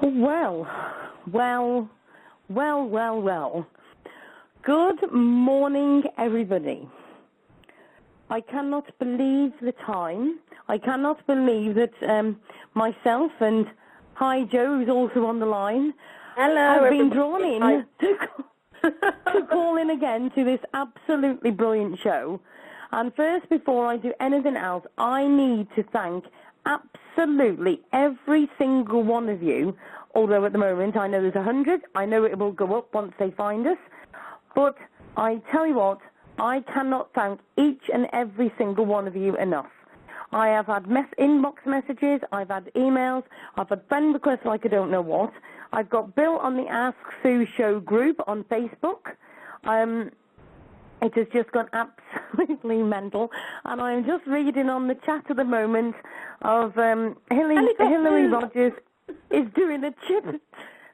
Well, well, well, well, well. Good morning, everybody. I cannot believe the time. I cannot believe that myself and hi Joe, who's also on the line, Hello, have been drawn in to call in again to this absolutely brilliant show. And first, before I do anything else, I need to thank absolutely every single one of you, although at the moment I know there's 100. I know it will go up once they find us. But I tell you what, I cannot thank each and every single one of you enough. I have had inbox messages, I've had emails, I've had friend requests like I don't know what. I've got Bill on the Ask Sue Show group on Facebook. It has just gone absolutely mental. And I'm just reading on the chat at the moment of Hillary Rogers is doing a chip,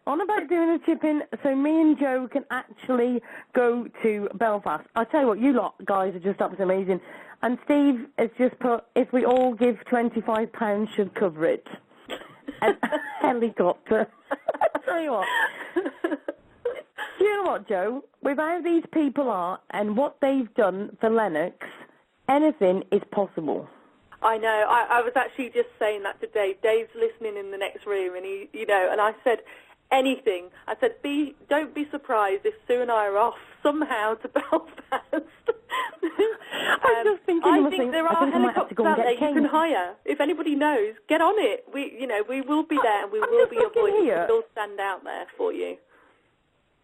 on about doing a chip-in so me and Joe can actually go to Belfast. I tell you what, you lot guys are just absolutely amazing. And Steve has just put, if we all give £25 should cover it. A helicopter. I tell you what. You know what, Joe? With how these people are and what they've done for Lennox, anything is possible. I know. I was actually just saying that to Dave. Dave's listening in the next room, and and I said anything. I said, don't be surprised if Sue and I are off somehow to Belfast. I was just thinking, I think there are helicopters out there you can hire. If anybody knows, get on it. We will be there, and we will be your voice. We'll stand out there for you.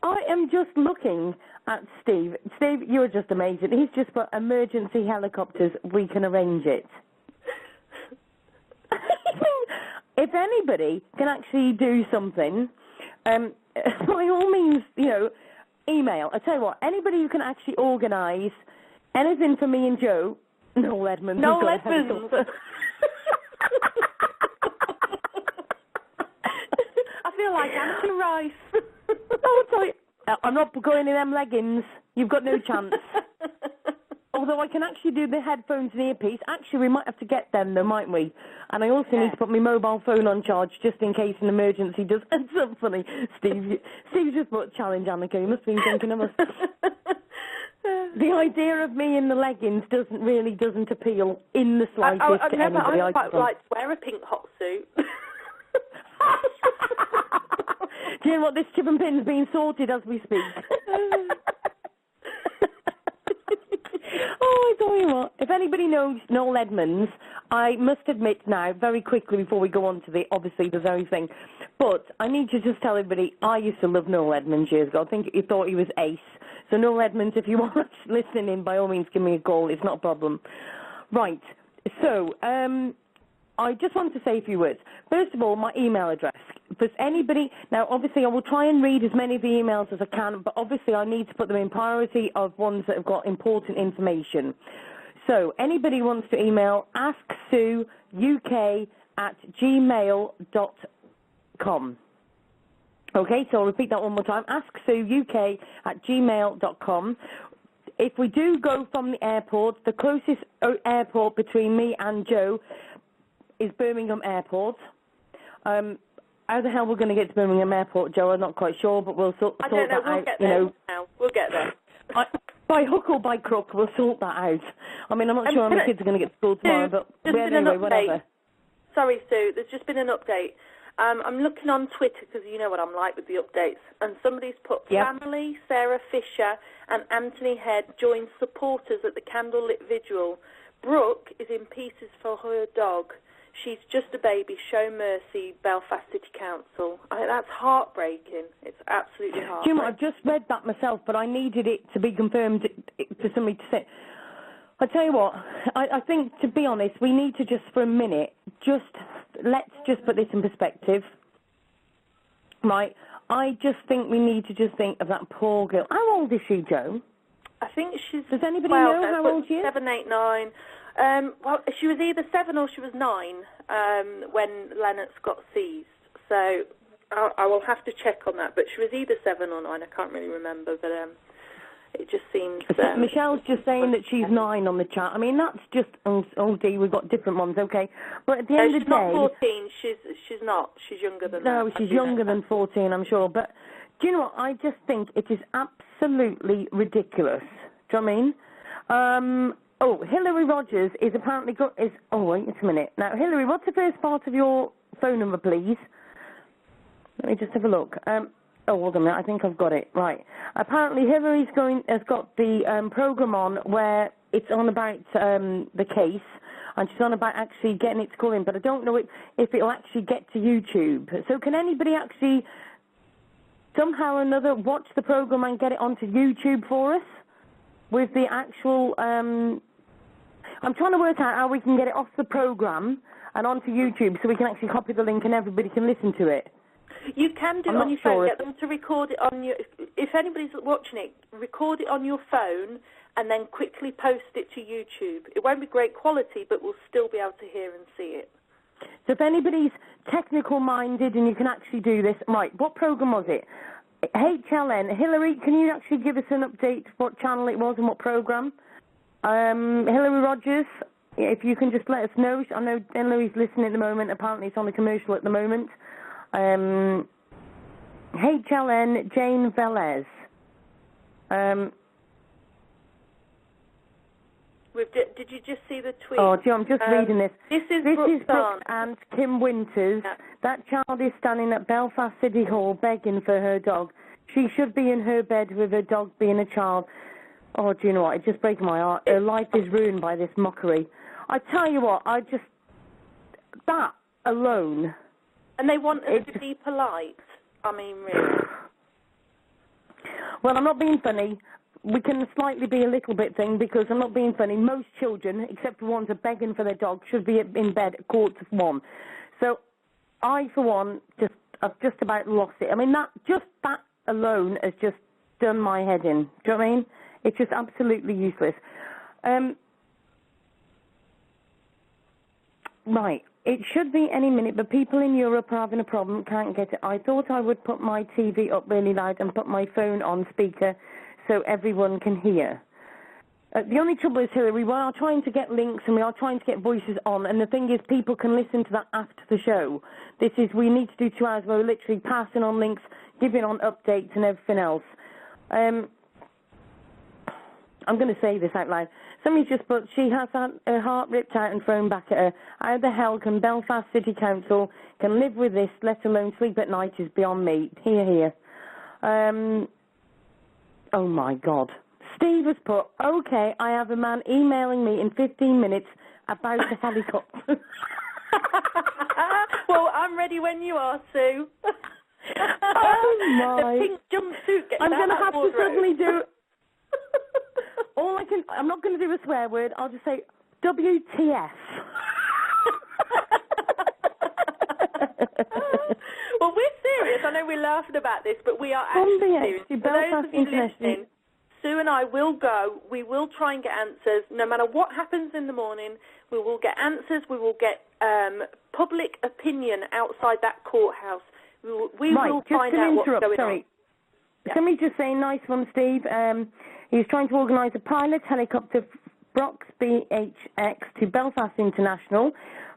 I am just looking at Steve. Steve, you're just amazing. He's just put emergency helicopters. We can arrange it. If anybody can actually do something, by all means, email. I tell you what, anybody who can actually organise anything for me and Joe, Noel Edmonds. Noel Edmonds. I feel like Anthony Rice. Oh, sorry. I'm not going in them leggings. You've got no chance. Although I can actually do the headphones and earpiece. Actually, we might have to get them, though, mightn't we? And I also need to put my mobile phone on charge just in case an emergency does end up funny. Steve just put challenge Annika. You must have been thinking of us. The idea of me in the leggings doesn't appeal in the slightest to anybody. I'd quite like to wear a pink hot suit. Do you know what? This chip and pin's being sorted as we speak. Oh, I tell you what. If anybody knows Noel Edmonds, I must admit now, very quickly before we go on to the very thing, but I need to just tell everybody, I used to love Noel Edmonds years ago. I think you thought he was ace. So Noel Edmonds, if you want listening in, by all means, give me a call. It's not a problem. Right. So, I just want to say a few words. First of all, my email address. If anybody, now obviously I will try and read as many of the emails as I can, but obviously I need to put them in priority of ones that have got important information. So anybody wants to email asksueuk@gmail.com. Okay, so I'll repeat that one more time. asksueuk@gmail.com. If we do go from the airport, the closest airport between me and Joe is Birmingham Airport. How the hell we're going to get to Birmingham Airport, Joe, I'm not quite sure, but we'll sort that out. We'll get there. By hook or by crook, we'll sort that out. I mean, I'm not sure how my kids are going to get to school tomorrow, but anyway, whatever. Sorry, Sue, there's just been an update. I'm looking on Twitter because you know what I'm like with the updates, and somebody's put family, Sarah Fisher and Anthony Head join supporters at the candlelit vigil. Brooke is in pieces for her dog. She's just a baby. Show mercy, Belfast City Council. That's heartbreaking. It's absolutely heartbreaking. Do you know what? I've just read that myself, but I needed it to be confirmed for somebody to say. I tell you what, I think, to be honest, we need to just, for a minute, let's just put this in perspective. Right? I just think we need to just think of that poor girl. How old is she, Joe? I think she's... Does anybody know how old she is? 7, 8, 9. Well, she was either 7 or she was 9 when Lennox got seized. So I will have to check on that. But she was either 7 or 9. I can't really remember. But It just seems... Michelle's just saying that she's 9 on the chat. I mean, that's just... Oh, dear, we've got different ones, okay. But at the end of the day... she's not 14. She's not. She's younger than that. No, she's younger than 14, I'm sure. But do you know what? I just think it is absolutely ridiculous. Do you know what I mean? Hillary Rogers is apparently... Oh, wait a minute. Now, Hillary, what's the first part of your phone number, please? Let me just have a look. Hold on a minute. I think I've got it. Right. Apparently, Hillary's has got the program on where it's on about the case, and she's on about actually getting it to call in, but I don't know if it'll actually get to YouTube. So can anybody actually somehow or another watch the program and get it onto YouTube for us with the actual... I'm trying to work out how we can get it off the program and onto YouTube so we can actually copy the link and everybody can listen to it. You can do it on your phone. Get them to record it on your... If anybody's watching it, record it on your phone and then quickly post it to YouTube. It won't be great quality, but we'll still be able to hear and see it. So if anybody's technical-minded and you can actually do this... Right, what program was it? HLN. Hillary, can you actually give us an update what channel it was and what program? Hillary Rogers, if you can just let us know. I know Hillary's listening at the moment. Apparently it's on a commercial at the moment. HLN Jane Velez. Did you just see the tweet? Oh, gee, I'm just reading this. This is Brooke and Kim Winters. Yeah. That child is standing at Belfast City Hall begging for her dog. She should be in her bed with her dog being a child. Oh, do you know what? It just breaks my heart. Her life is ruined by this mockery. I tell you what, that alone... And they want us to be polite. I mean, really. Well, I'm not being funny. We can slightly be a little bit thing because I'm not being funny. Most children, except for ones who are begging for their dog, should be in bed at 1:45. So I, for one, I've just about lost it. I mean, that alone has just done my head in. Do you know what I mean? It's just absolutely useless. Right. It should be any minute, but people in Europe are having a problem, can't get it. I thought I would put my TV up really loud and put my phone on speaker so everyone can hear. The only trouble is, Hillary, we are trying to get links and we are trying to get voices on, and the thing is people can listen to that after the show. We need to do 2 hours where we're literally passing on links, giving on updates and everything else. I'm going to say this out loud. Somebody's just put, she has had her heart ripped out and thrown back at her. How the hell can Belfast City Council can live with this, let alone sleep at night, is beyond me. Hear. Oh, my God. Steve has put, okay, I have a man emailing me in 15 minutes about a helicopter. Well, I'm ready when you are, Sue. Oh, my. The pink jumpsuit gets I'm going to have to suddenly do... I'm not going to do a swear word. I'll just say WTF. Well, we're serious. I know we're laughing about this, but we are actually serious. For those of you listening, Sue and I will go. We will try and get answers. No matter what happens in the morning, we will get answers. We will get public opinion outside that courthouse. We will find out what's going on. Yeah. Somebody just saying, nice one, Steve. He's trying to organise a pilot helicopter Brox BHX to Belfast International,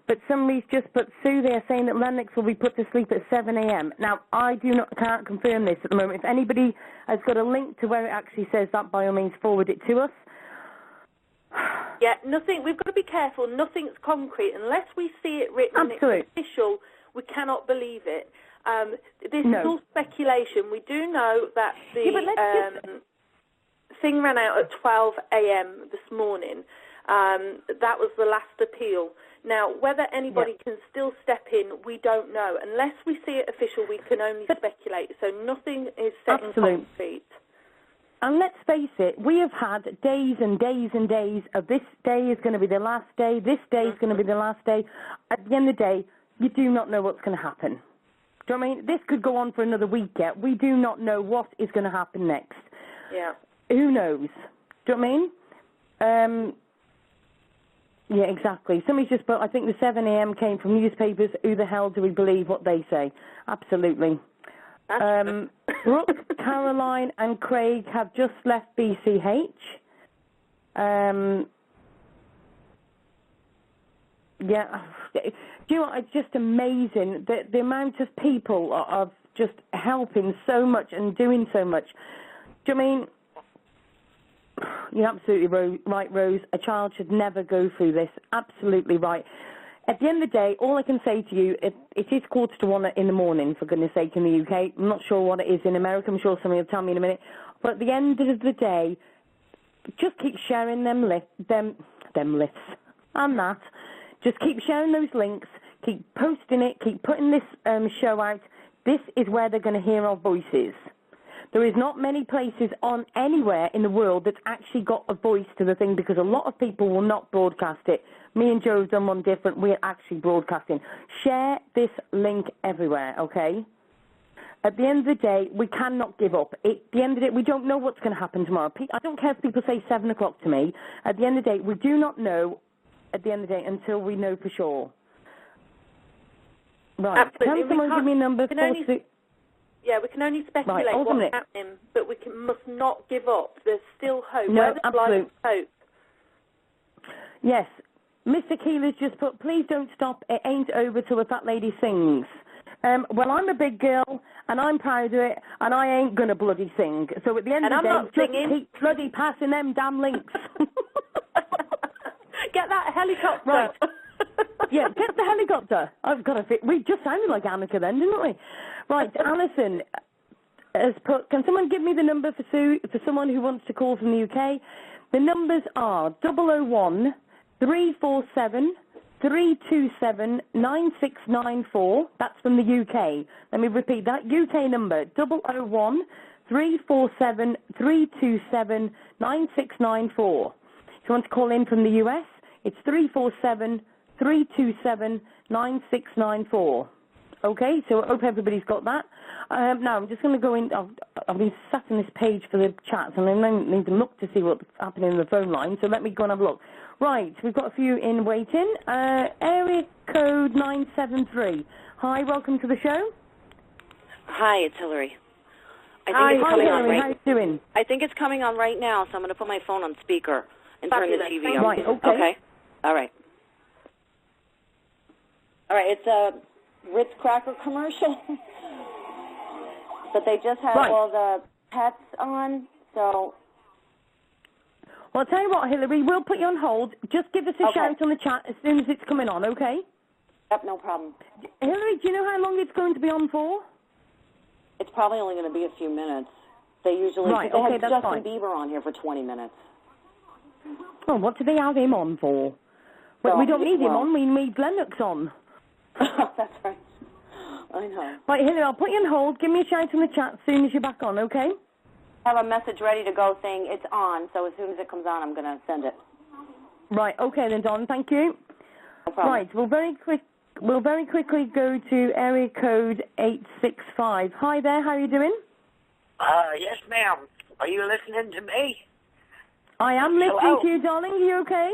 but somebody's just put, Sue, they are saying that Lennox will be put to sleep at 7 a.m. Now, I can't confirm this at the moment. If anybody has got a link to where it actually says that, by all means, forward it to us. Yeah, nothing. We've got to be careful. Nothing's concrete. Unless we see it written and it's official, we cannot believe it. This is all speculation. We do know that the thing ran out at 12 a.m. this morning. That was the last appeal. Now, whether anybody can still step in, we don't know. Unless we see it official, we can only speculate. So nothing is set in concrete. And let's face it, we have had days and days and days of this day is going to be the last day, this day is going to be the last day. At the end of the day, you do not know what's going to happen. Do you know what I mean? This could go on for another week yet. We do not know what is going to happen next. Yeah. Who knows? Do you know what I mean? Yeah, exactly. Somebody's just put, I think the 7 a.m. came from newspapers. Who the hell do we believe what they say? Absolutely. Brooke, Caroline, and Craig have just left BCH. Yeah, do you know what? It's just amazing the amount of people are just helping so much and doing so much. Do you mean? You're absolutely right, Rose. A child should never go through this. Absolutely right. At the end of the day, all I can say to you, it is 1:45 in the morning, for goodness sake, in the UK. I'm not sure what it is in America. I'm sure somebody will tell me in a minute. But at the end of the day, just keep sharing them lists and that. Just keep sharing those links. Keep posting it. Keep putting this show out. This is where they're going to hear our voices. There is not many places on anywhere in the world that's actually got a voice to the thing, because a lot of people will not broadcast it. Me and Joe have done one different. We're actually broadcasting. Share this link everywhere, okay? At the end of the day, we cannot give up. At the end of the day, we don't know what's going to happen tomorrow. I don't care if people say 7 o'clock to me. At the end of the day, we do not know at the end of the day until we know for sure. Right. Absolutely. Can someone give me a number for... Yeah, we can only speculate what's happening, but we must not give up. There's still hope. No, absolutely. Hope. Yes. Mr. Keeler's just put, please don't stop. It ain't over till the fat lady sings. Well, I'm a big girl, and I'm proud of it, and I ain't going to bloody sing. So at the end of the day, just keep bloody passing them damn links. Get that helicopter. Right. Yeah, get the helicopter. I've got to fit. We just sounded like Annika then, didn't we? Right, Alison has put, can someone give me the number for Sue, for someone who wants to call from the UK? The numbers are 001 347 327 9694. That's from the UK. Let me repeat that. UK number 001 347 327 9694. If you want to call in from the US, it's 347 327 9694. Okay, so I hope everybody's got that. Now, I'm just going to go in. I've been sat on this page for the chats, and I need to look to see what's happening in the phone line, so let me go and have a look. Right, we've got a few in waiting. Area code 973. Hi, welcome to the show. Hi, it's Hillary. Hi, Hillary, how are you doing? I think it's coming on right now, so I'm going to put my phone on speaker and turn the TV on. Right, okay. Okay? All right. All right, it's a Ritz Cracker commercial, but they just have all the pets on, so... Well, I'll tell you what, Hillary, we'll put you on hold. Just give us a shout on the chat as soon as it's coming on, okay? Yep, no problem. Hillary, do you know how long it's going to be on for? It's probably only going to be a few minutes. They usually... Right, they okay, have that's Justin fine. Bieber on here for 20 minutes. Oh, what do they have him on for? Well, we don't need him on, we need Lennox on. That's right. I know. Right, Hillary, I'll put you on hold. Give me a shout in the chat as soon as you're back on, okay? I have a message ready to go saying it's on, so as soon as it comes on, I'm going to send it. Right, okay then, Don, thank you. No problem. Right, we'll very quickly go to area code 865. Hi there, how are you doing? Yes, ma'am. Are you listening to me? I am listening to you, darling. Are you okay?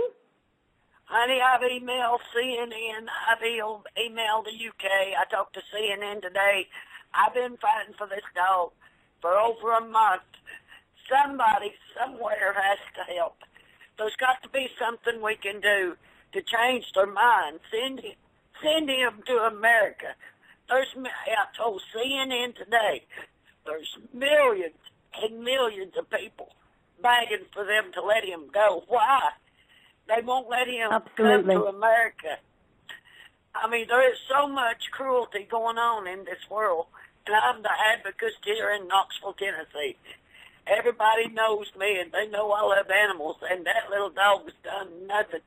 Honey, I've emailed CNN. I've emailed the UK. I talked to CNN today. I've been fighting for this dog for over a month. Somebody somewhere has to help. There's got to be something we can do to change their mind. Send him to America. I told CNN today, there's millions and millions of people begging for them to let him go. Why? They won't let him come to America. I mean, there is so much cruelty going on in this world. And I'm the advocate here in Knoxville, Tennessee. Everybody knows me, and they know I love animals, and that little dog's done nothing.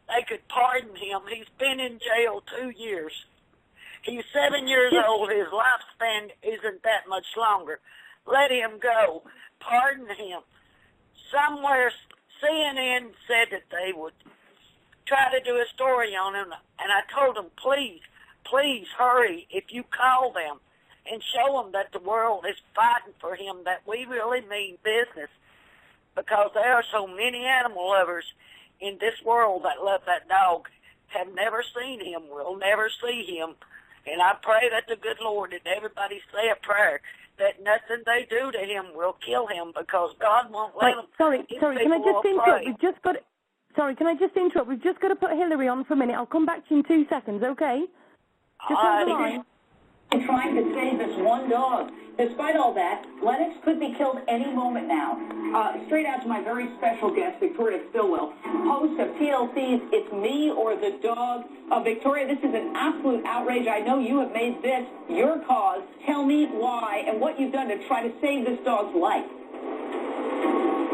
They could pardon him. He's been in jail 2 years. He's 7 years old. His lifespan isn't that much longer. Let him go. Pardon him. Somewhere CNN said that they would try to do a story on him, and I told them, please hurry if you call them and show them that the world is fighting for him, that we really mean business, because there are so many animal lovers in this world that love that dog, have never seen him, will never see him, And I pray that the good Lord and everybody say a prayer that nothing they do to him will kill him, because God won't let him. Sorry, can I just interrupt? Can I just interrupt? We've just got to put Hillary on for a minute. I'll come back to you in 2 seconds, okay? Just hold the line. Trying to save this one dog. Despite all that, Lennox could be killed any moment now. Straight out to my very special guest, Victoria Stilwell, host of TLC's It's Me or the Dog. Victoria, this is an absolute outrage. I know you have made this your cause. Tell me why and what you've done to try to save this dog's life.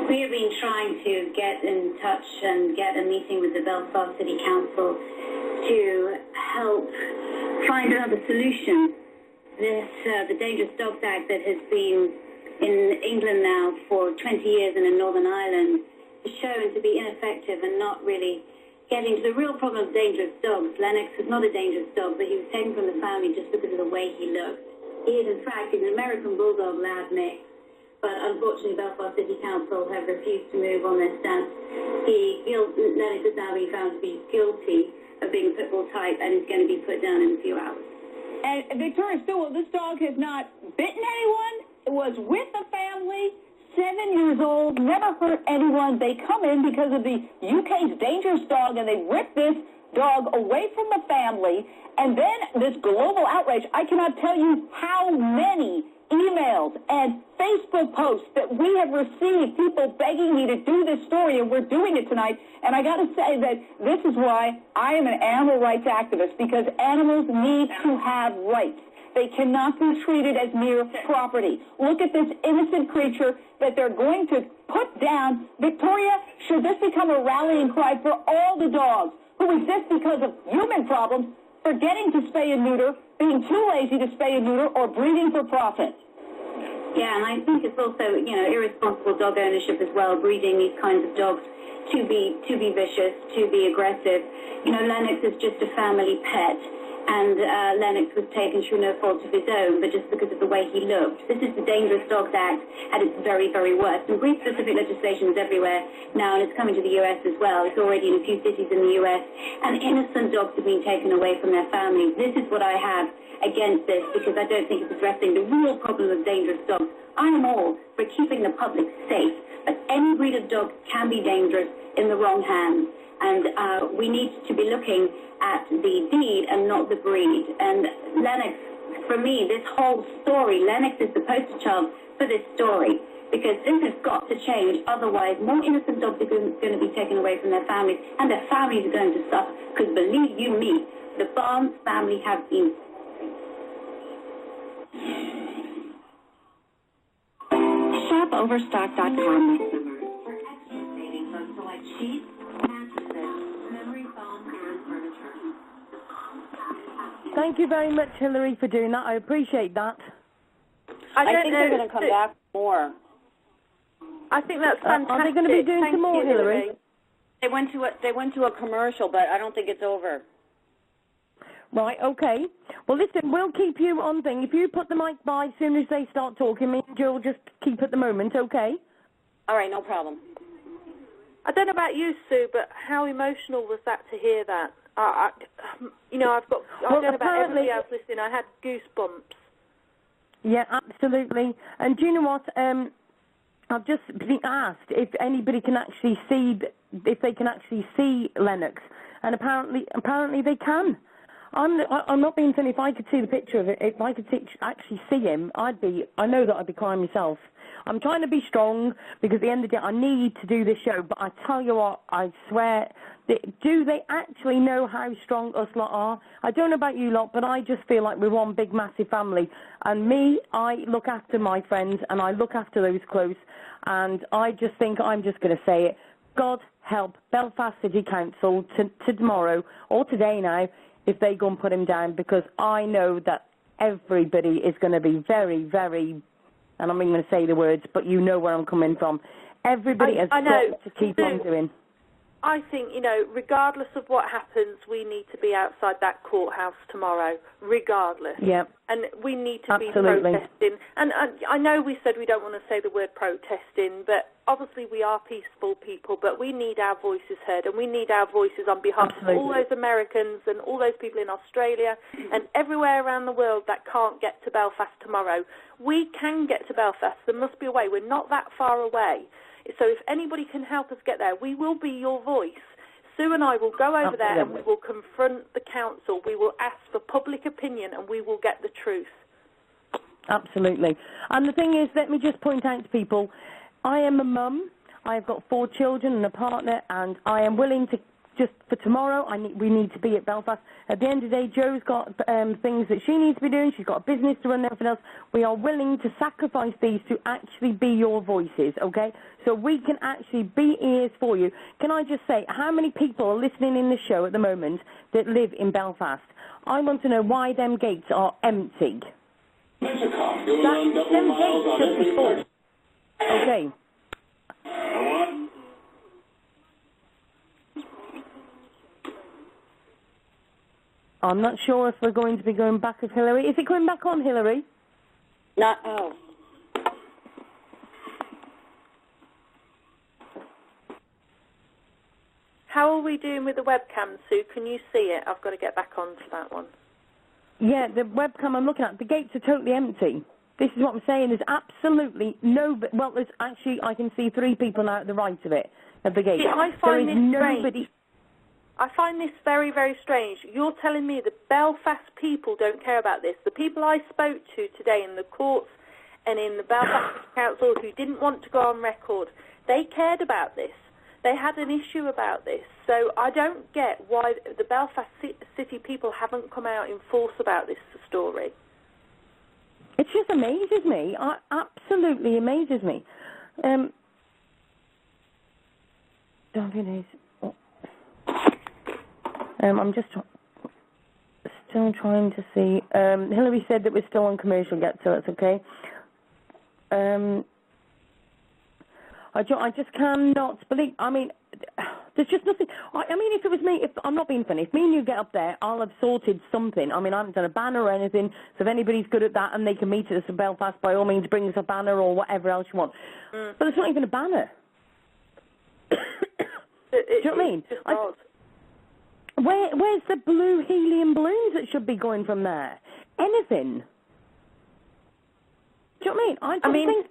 We have been trying to get in touch and get a meeting with the Belfast City Council to help find another solution. The Dangerous Dogs Act that has been in England now for 20 years and in Northern Ireland is shown to be ineffective and not really getting to the real problem of dangerous dogs. Lennox is not a dangerous dog, but he was taken from the family just because of the way he looked. He is, in fact, an American Bulldog lab mix, but unfortunately Belfast City Council have refused to move on their stance. Lennox is now being found to be guilty of being a pit bull type and is going to be put down in a few hours. And Victoria Stilwell, this dog has not bitten anyone. It was with the family, 7 years old, never hurt anyone. They come in because of the UK's dangerous dog, and they rip this dog away from the family. And then this global outrage. I cannot tell you how many emails and Facebook posts that we have received, people begging me to do this story, and we're doing it tonight. And I got to say that this is why I am an animal rights activist, because animals need to have rights. They cannot be treated as mere property. Look at this innocent creature that they're going to put down. Victoria, should this become a rallying cry for all the dogs who exist because of human problems, forgetting to spay and neuter, being too lazy to spay and neuter, or breeding for profit? Yeah, and I think it's also, irresponsible dog ownership as well, breeding these kinds of dogs to be vicious, to be aggressive. Lennox is just a family pet, and Lennox was taken through no fault of his own, but just because of the way he looked. This is the Dangerous Dogs Act at its very, very worst. And breed-specific legislation is everywhere now, and it's coming to the U.S. as well. It's already in a few cities in the U.S., and innocent dogs are being taken away from their families. This is what I have against this, because I don't think it's addressing the real problem of dangerous dogs. I am all for keeping the public safe, but any breed of dog can be dangerous in the wrong hands. And we need to be looking at the deed and not the breed. And Lennox, for me, this whole story, Lennox is the poster child for this story, because this has got to change. Otherwise, more innocent dogs are going to be taken away from their families, and their families are going to suffer. Because believe you me, the Barnes family have been. ShopOverstock.com. For extra savings on select sheets, mattresses, memory foam, and furniture. Thank you very much, Hillary, for doing that. I appreciate that. I think they're going to come back more. I think that's fantastic. Are they going to be doing some more, Hillary? They went to a commercial, but I don't think it's over. Right, okay. Well, listen, we'll keep you on thing. If you put the mic by as soon as they start talking, me and Joe will just keep at the moment, okay? All right, no problem. I don't know about you, Sue, but how emotional was that to hear that? I don't know about everybody else listening. I had goosebumps. Yeah, absolutely. And do you know what? I've just been asked if anybody can actually see Lennox, and apparently they can. I'm not being funny. If I could see the picture of it, if I could actually see him, I know that I'd be crying myself. I'm trying to be strong, because at the end of the day, I need to do this show. But I tell you what, I swear, do they actually know how strong us lot are? I don't know about you lot, but I just feel like we're one big, massive family. And me, I look after my friends, and I look after those close. And I just think I'm just going to say it. God help Belfast City Council to tomorrow, or today now, if they go and put him down, because I know that everybody is going to be very, very, and I'm not even going to say the words, but you know where I'm coming from. Everybody has got to keep on doing. I think, you know, regardless of what happens, we need to be outside that courthouse tomorrow, regardless. Yeah. And we need to Absolutely. be protesting. And I know we said we don't want to say the word protesting, but obviously we are peaceful people, but we need our voices heard, and we need our voices on behalf Absolutely. of all those Americans and all those people in Australia and everywhere around the world that can't get to Belfast tomorrow. We can get to Belfast. There must be a way. We're not that far away. So if anybody can help us get there, we will be your voice. Sue and I will go over there and we will confront the council. We will ask for public opinion and we will get the truth. Absolutely. And the thing is, let me just point out to people, I am a mum. I've got 4 children and a partner, and I am willing to, just for tomorrow, we need to be at Belfast. At the end of the day, Jo's got things that she needs to be doing. She's got a business to run and everything else. We are willing to sacrifice these to actually be your voices, okay? So we can actually be ears for you. Can I just say, how many people are listening in the show at the moment that live in Belfast? I want to know why them gates are empty. Them gates should be full. Okay. I'm not sure if we're going to be going back with Hillary. Is it going back on, Hillary? No. Oh. How are we doing with the webcam, Sue? Can you see it? I've got to get back onto that one. Yeah, the webcam I'm looking at, the gates are totally empty. This is what I'm saying. There's absolutely no... Well, there's actually, I can see 3 people now at the right of it, of the gate. See, I find there is this nobody... strange. I find this very, very strange. You're telling me the Belfast people don't care about this. The people I spoke to today in the courts and in the Belfast Council who didn't want to go on record, they cared about this. They had an issue about this. So I don't get why the Belfast City people haven't come out in force about this story. It just amazes me. Absolutely amazes me. I'm just still trying to see. Hillary said that we're still on commercial yet, so that's okay. I just cannot believe. I mean, there's just nothing. I mean, if it was me, if I'm not being funny, if me and you get up there, I'll have sorted something. I mean, I haven't done a banner or anything, so if anybody's good at that and they can meet us in Belfast, by all means, bring us a banner or whatever else you want. But it's not even a banner. Do you know what I mean? Where's the blue helium balloons that should be going from there? Anything. Do you know what I mean? I mean, think...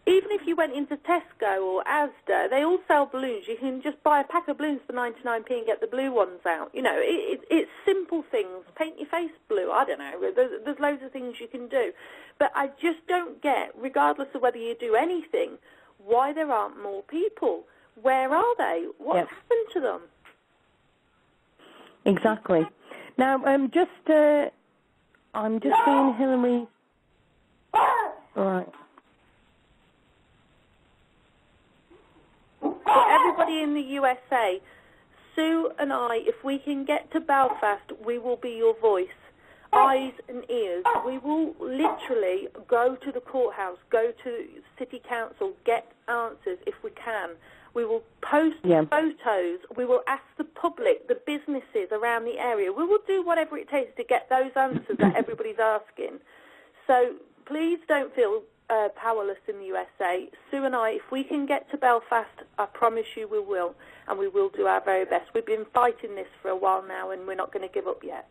Even if you went into Tesco or Asda, they all sell balloons. You can just buy a pack of balloons for 99p and get the blue ones out. You know, it's simple things. Paint your face blue. I don't know. There's loads of things you can do. But I just don't get, regardless of whether you do anything, why there aren't more people. Where are they? What's happened to them? Exactly. Now, I'm just seeing Hillary. Right. For everybody in the USA, Sue and I, if we can get to Belfast, we will be your voice, eyes and ears. We will literally go to the courthouse, go to City Council, get answers if we can. We will post photos. We will ask the public, the businesses around the area. We will do whatever it takes to get those answers that everybody's asking. So please don't feel powerless in the USA. Sue and I, if we can get to Belfast, I promise you we will, and we will do our very best. We've been fighting this for a while now, and we're not going to give up yet.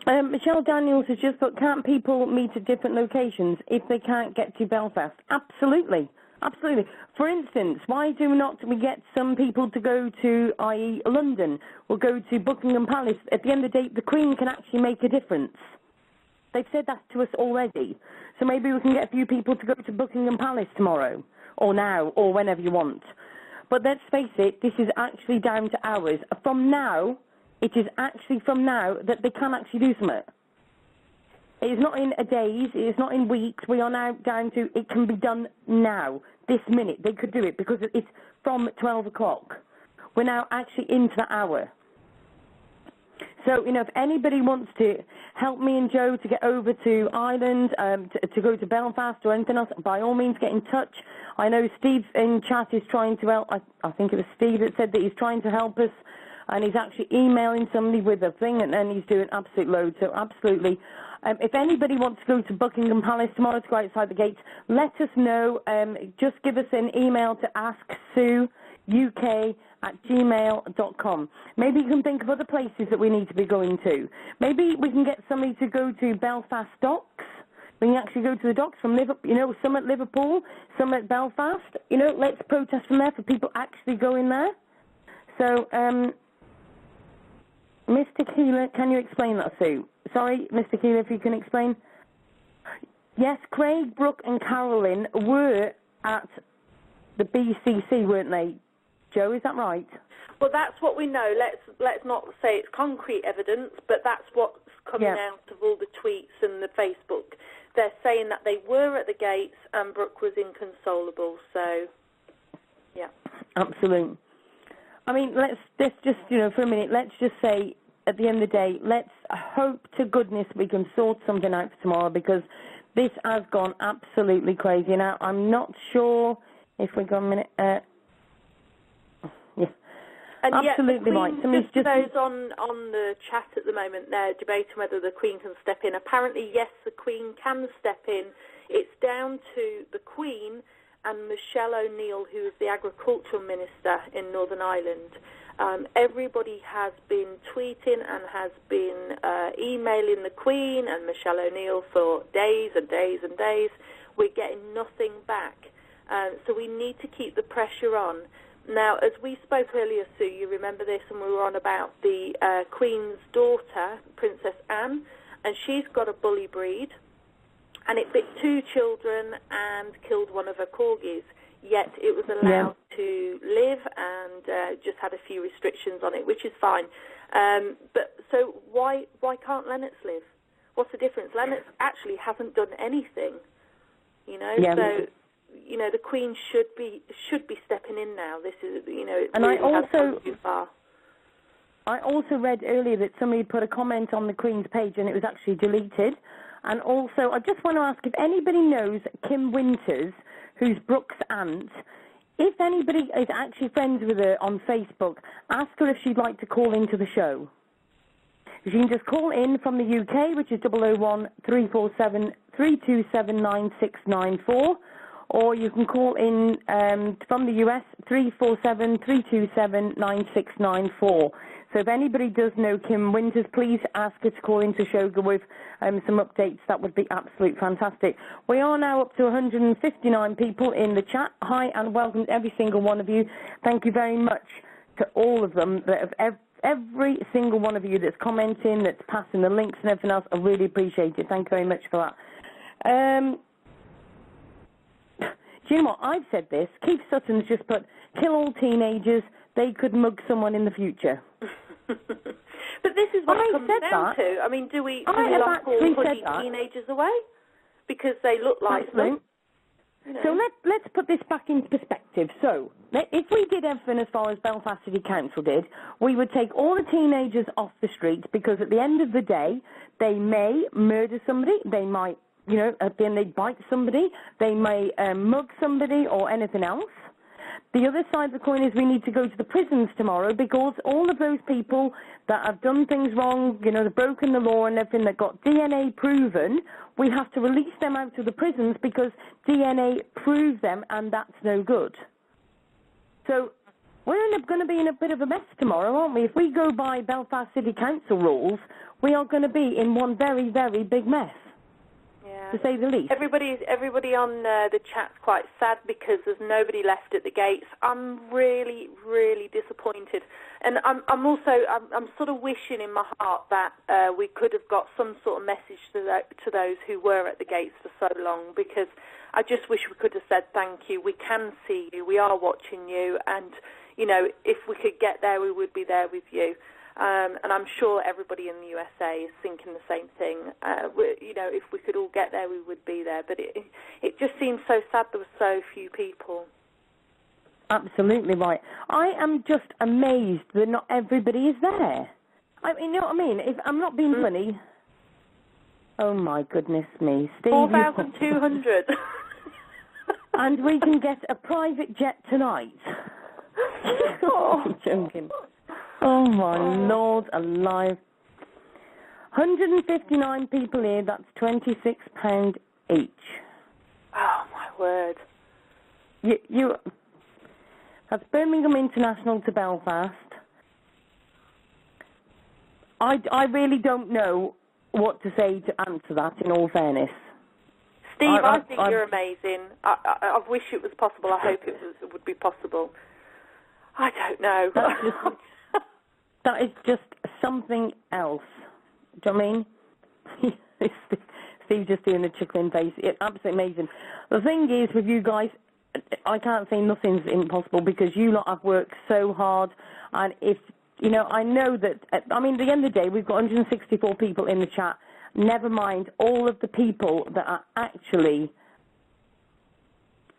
Michelle Daniels has just put, can't people meet at different locations if they can't get to Belfast? Absolutely. Absolutely. For instance, why do not we get some people to go to, i.e. London, or go to Buckingham Palace? At the end of the day, the Queen can actually make a difference. They've said that to us already. So maybe we can get a few people to go to Buckingham Palace tomorrow, or now, or whenever you want. But let's face it, this is actually down to hours. From now, it is actually from now that they can actually do something. It is not in days, it is not in weeks. We are now down to it can be done now, this minute. They could do it because it's from 12 o'clock. We're now actually into the hour. So, you know, if anybody wants to help me and Joe to get over to Ireland, to go to Belfast or anything else, by all means get in touch. I know Steve in chat is trying to help. I think it was Steve that said that he's trying to help us, and he's actually emailing somebody with a thing, and then he's doing absolute loads. So absolutely, if anybody wants to go to Buckingham Palace tomorrow to go outside the gates, let us know. Just give us an email to asksueuk@gmail.com. Maybe you can think of other places that we need to be going to. Maybe we can get somebody to go to Belfast docks. We can actually go to the docks from Liverpool, you know, some at Liverpool, some at Belfast. You know, let's protest from there for people actually going there. So, Mr. Keeler, can you explain that, Sue? Sorry, Mr. Keeler, if you can explain. Yes, Craig, Brooke and Carolyn were at the BCC, weren't they? Joe, is that right? Well, that's what we know. Let's not say it's concrete evidence, but that's what's coming out of all the tweets and the Facebook. They're saying that they were at the gates and Brooke was inconsolable. So, yeah. Absolutely. I mean, let's just, you know, for a minute, let's just say at the end of the day, let's hope to goodness we can sort something out for tomorrow, because this has gone absolutely crazy. Now, I'm not sure if we got a minute. Yeah. And absolutely yet, right. Just those on the chat at the moment, they're debating whether the Queen can step in. Apparently, yes, the Queen can step in. It's down to the Queen and Michelle O'Neill, who is the Agricultural Minister in Northern Ireland. Everybody has been tweeting and has been emailing the Queen and Michelle O'Neill for days and days and days. We're getting nothing back. So we need to keep the pressure on. Now, as we spoke earlier, Sue, you remember this, and we were on about the Queen's daughter, Princess Anne, and she's got a bully breed, and it bit 2 children and killed one of her corgis, yet it was allowed to live and just had a few restrictions on it, which is fine. But so why can't Lennox live? What's the difference? Lennox actually hasn't done anything, you know, so... You know, the Queen should be stepping in now. This is, you know, it and really has gone also, too far. I also read earlier that somebody put a comment on the Queen's page and it was actually deleted. And also, I just want to ask if anybody knows Kim Winters, who's Brooke's aunt. If anybody is actually friends with her on Facebook, ask her if she'd like to call into the show. You can just call in from the UK, which is 001 347 327 9694. Or you can call in from the US, 347-327-9694. So if anybody does know Kim Winters, please ask her to call into show with some updates. That would be absolutely fantastic. We are now up to 159 people in the chat. Hi and welcome to every single one of you. Thank you very much to all of them, that have every single one of you that's commenting, that's passing the links and everything else. I really appreciate it. Thank you very much for that. Do you know what? I've said this. Keith Sutton's just put, kill all teenagers. They could mug someone in the future. But this is what it comes down to. I mean, do we lock all hoodie teenagers away? Because they look like them. You know. So let's put this back into perspective. So if we did everything as far as Belfast City Council did, we would take all the teenagers off the streets, because at the end of the day, they may murder somebody, they might, you know, at the end they bite somebody, they may mug somebody or anything else. The other side of the coin is we need to go to the prisons tomorrow, because all of those people that have done things wrong, you know, they've broken the law and everything, that got DNA proven, we have to release them out of the prisons because DNA proves them, and that's no good. So we're going to be in a bit of a mess tomorrow, aren't we? If we go by Belfast City Council rules, we are going to be in one very, very big mess. Yeah. To say the least. Everybody on the chat's quite sad because there's nobody left at the gates. I'm really, really disappointed, and I'm sort of wishing in my heart that we could have got some sort of message to those who were at the gates for so long, because I just wish we could have said thank you. We can see you. We are watching you, and you know, if we could get there, we would be there with you. And I'm sure everybody in the USA is thinking the same thing. You know, if we could all get there, we would be there. But it just seems so sad there were so few people. Absolutely right. I am just amazed that not everybody is there. I mean, you know what I mean? If I'm not being funny. Oh, my goodness me. Steve, 4,200. And we can get a private jet tonight. Oh, I'm joking. Oh, my Lord alive. 159 people here, that's £26 each. Oh, my word. That's Birmingham International to Belfast. I really don't know what to say to answer that, in all fairness. Steve, I think you're amazing. I wish it was possible. I hope it would be possible. I don't know. That is just something else. Do you know what I mean? Steve's just doing a chuckling face. It's absolutely amazing. The thing is, with you guys, I can't say nothing's impossible because you lot have worked so hard. And if, you know, I know that, I mean, at the end of the day, we've got 164 people in the chat. Never mind all of the people that are actually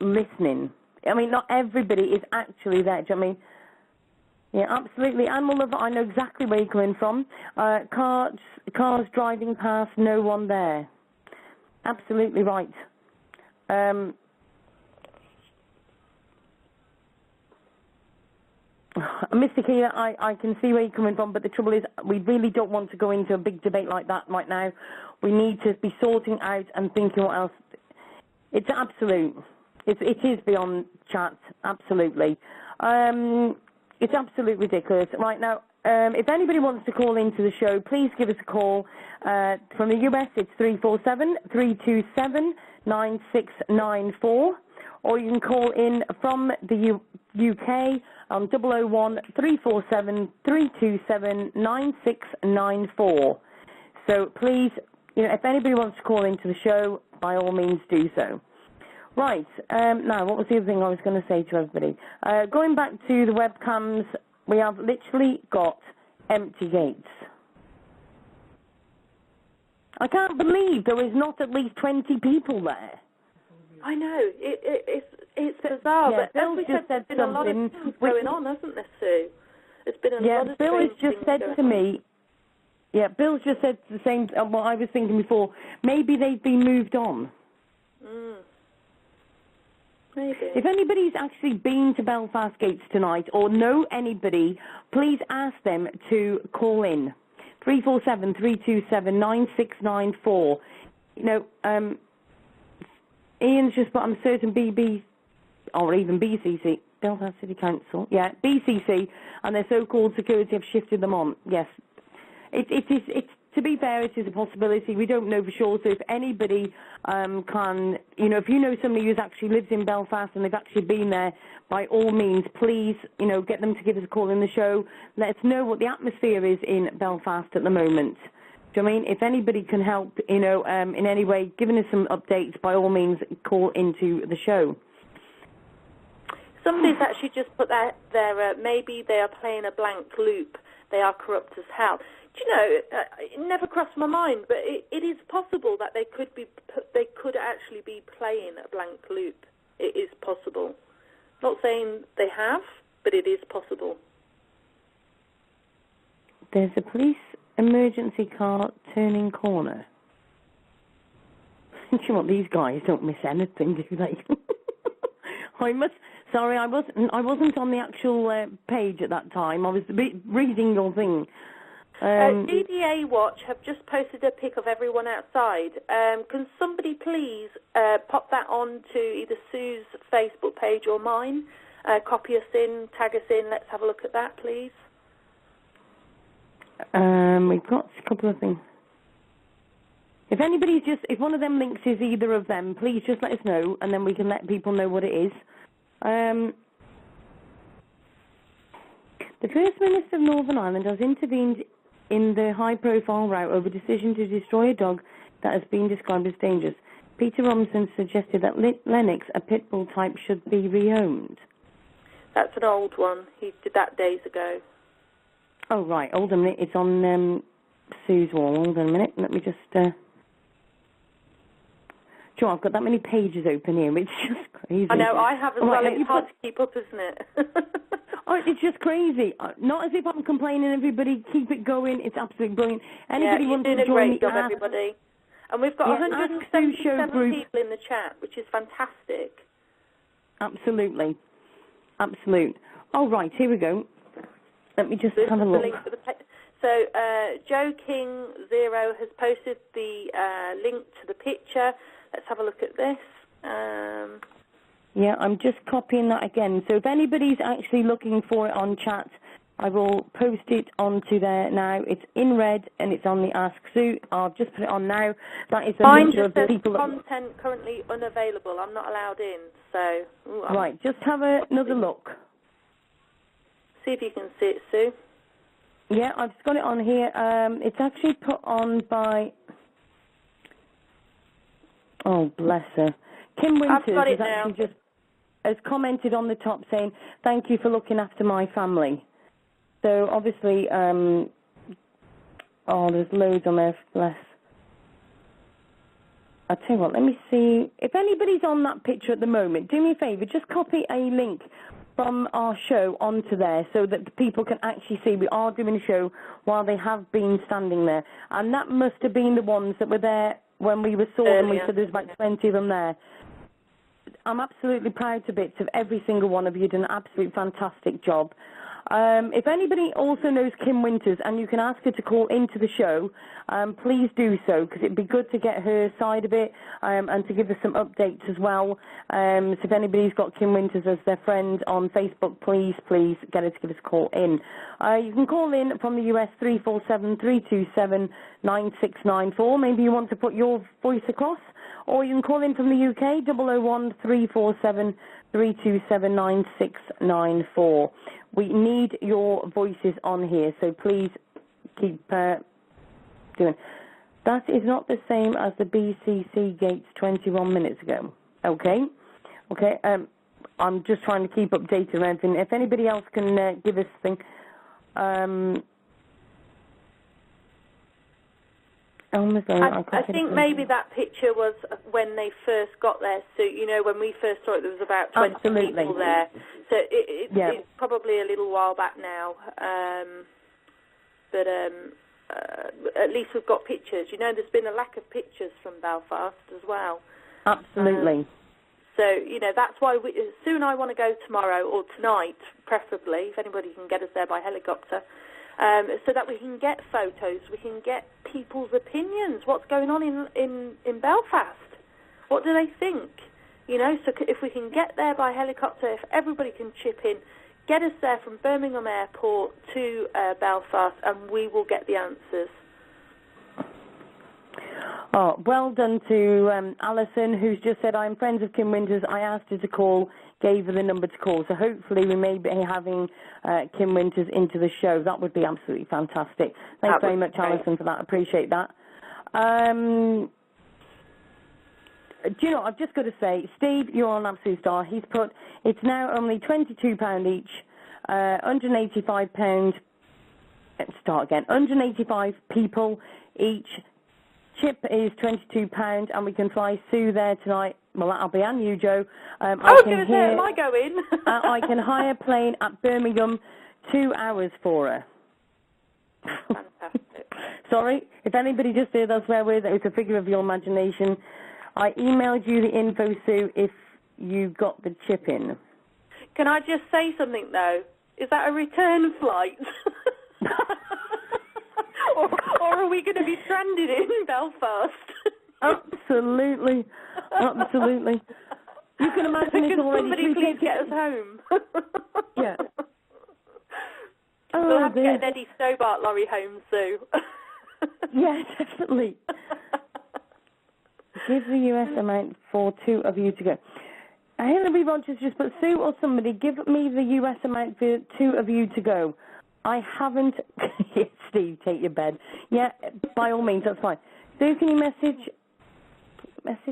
listening. I mean, not everybody is actually there. Do you know what I mean? Yeah, absolutely. Animal lover, I know exactly where you're coming from. Cars driving past, no one there. Absolutely right. Mr. Keeler, I can see where you're coming from, but the trouble is we really don't want to go into a big debate like that right now. We need to be sorting out and thinking what else. It's absolute. It is beyond chat, absolutely. It's absolutely ridiculous. Right now, if anybody wants to call into the show, please give us a call. From the US, it's 347-327-9694. Or you can call in from the UK on 001-347-327-9694. So please, you know, if anybody wants to call into the show, by all means do so. Right, now, what was the other thing I was going to say to everybody? Going back to the webcams, we have literally got empty gates. I can't believe there is not at least 20 people there. I know, it's bizarre, yeah, but Bill as we just said, said there's been a lot of things going on, hasn't there, Sue? There's been a lot of Bill has strange just things said going to on. me, yeah, Bill's just said the same, what I was thinking before, maybe they've been moved on. Maybe. If anybody's actually been to Belfast Gates tonight or know anybody, please ask them to call in. 347-327-9694. You know, Ian's just put, I'm certain BB, or even BCC, Belfast City Council, yeah, BCC, and their so-called security have shifted them on. Yes. It's to be fair, it is a possibility. We don't know for sure. So if anybody can, you know, if you know somebody who actually lives in Belfast and they've actually been there, by all means, please, you know, get them to give us a call in the show. Let us know what the atmosphere is in Belfast at the moment. Do you know what I mean? If anybody can help, you know, in any way, giving us some updates, by all means, call into the show. Somebody's actually just put that there. Maybe they are playing a blank loop. They are corrupt as hell. Do you know, it never crossed my mind, but it is possible that they could actually be playing a blank loop. It is possible. Not saying they have, but it is possible. There's a police emergency car turning corner. Do you know what? These guys don't miss anything, do they? Sorry, I wasn't on the actual page at that time. I was reading your thing. DDA Watch have just posted a pic of everyone outside. Can somebody please pop that on to either Sue's Facebook page or mine? Copy us in, tag us in. Let's have a look at that, please. We've got a couple of things. If one of them links is either of them, please just let us know, and then we can let people know what it is. The First Minister of Northern Ireland has intervened in the high-profile row over decision to destroy a dog that has been described as dangerous. Peter Robinson suggested that Lennox, a pit bull type, should be rehomed. That's an old one. He did that days ago. Oh, right. Hold on a minute. It's on Sue's wall. Hold on a minute. Let me just... Sure, I've got that many pages open here. It's just crazy. I know, I have as well. Right, It's hard to keep up, isn't it? Oh, it's just crazy. Not as if I'm complaining, everybody. Keep it going. It's absolutely brilliant. Anybody wants to join me? You're doing a great job, everybody. And we've got 177 people in the chat, which is fantastic. Absolutely. Absolute. All right, here we go. Let me just have a look. So Joe King 0 has posted the link to the picture. Let's have a look at this. Yeah, I'm just copying that again. So if anybody's actually looking for it on chat, I will post it onto there now. It's in red and it's on the Ask Sue. I'll just put it on now. That is a picture of the people. Content currently unavailable. I'm not allowed in. So right, just have another look. See if you can see it, Sue. Yeah, I've just got it on here. It's actually put on by. Oh, bless her. Kim Winters has commented on the top saying, "Thank you for looking after my family." So obviously, oh, there's loads on there. Bless. I'll tell you what. Let me see if anybody's on that picture at the moment. Do me a favour, just copy a link from our show onto there so that the people can actually see we are doing a show while they have been standing there. And that must have been the ones that were there when we saw them. We said there's about 20 of them there. I'm absolutely proud to bits of every single one of you. You've done an absolute fantastic job. If anybody also knows Kim Winters and you can ask her to call into the show, please do so, because it'd be good to get her side of it and to give us some updates as well. So if anybody's got Kim Winters as their friend on Facebook, please get her to give us a call in. You can call in from the US 347-327-9694. Maybe you want to put your voice across. Or you can call in from the UK, 001-347-327-9694. We need your voices on here, so please keep doing. That is not the same as the BCC gates 21 minutes ago. Okay? Okay, I'm just trying to keep updated on everything. If anybody else can give us a thing. I think maybe that picture was when they first got there. So, you know, when we first saw it, there was about 20 people there. So it's probably a little while back now. But at least we've got pictures. You know, there's been a lack of pictures from Belfast as well. Absolutely. So, you know, that's why soon I want to go tomorrow, or tonight, preferably, if anybody can get us there by helicopter. So that we can get photos, we can get people's opinions. What's going on in Belfast? What do they think? You know, so if we can get there by helicopter, if everybody can chip in, get us there from Birmingham Airport to Belfast, and we will get the answers. Oh, well done to Alison, who's just said, I'm friends of Kim Winters. I asked her to call, gave her the number to call. So hopefully we may be having Kim Winters into the show. That would be absolutely fantastic. Thanks very much, Alison, for that. Appreciate that. Do you know, I've just got to say, Steve, you're an absolute star. He's put, it's now only £22 each, £185. Let's start again. 185 people each. Chip is £22, and we can fly Sue there tonight. Well, that'll be and you, Joe. I was going to say, am I going? I can hire a plane at Birmingham, 2 hours for her. Fantastic. Sorry, if anybody just heard us where with, it's a figure of your imagination. I emailed you the info, Sue, if you got the chip in. Can I just say something, though? Is that a return flight? or are we going to be stranded in Belfast? Absolutely. Absolutely. You can imagine it's already... Somebody please get us home. Yeah. We'll have to get an Eddie Stobart lorry home, Sue. Yeah, definitely. Give the US amount for 2 of you to go. Hillary Rogers just put, Sue or somebody, give me the US amount for 2 of you to go. I haven't... Steve, take your bed. Yeah, by all means, that's fine. Sue, can you message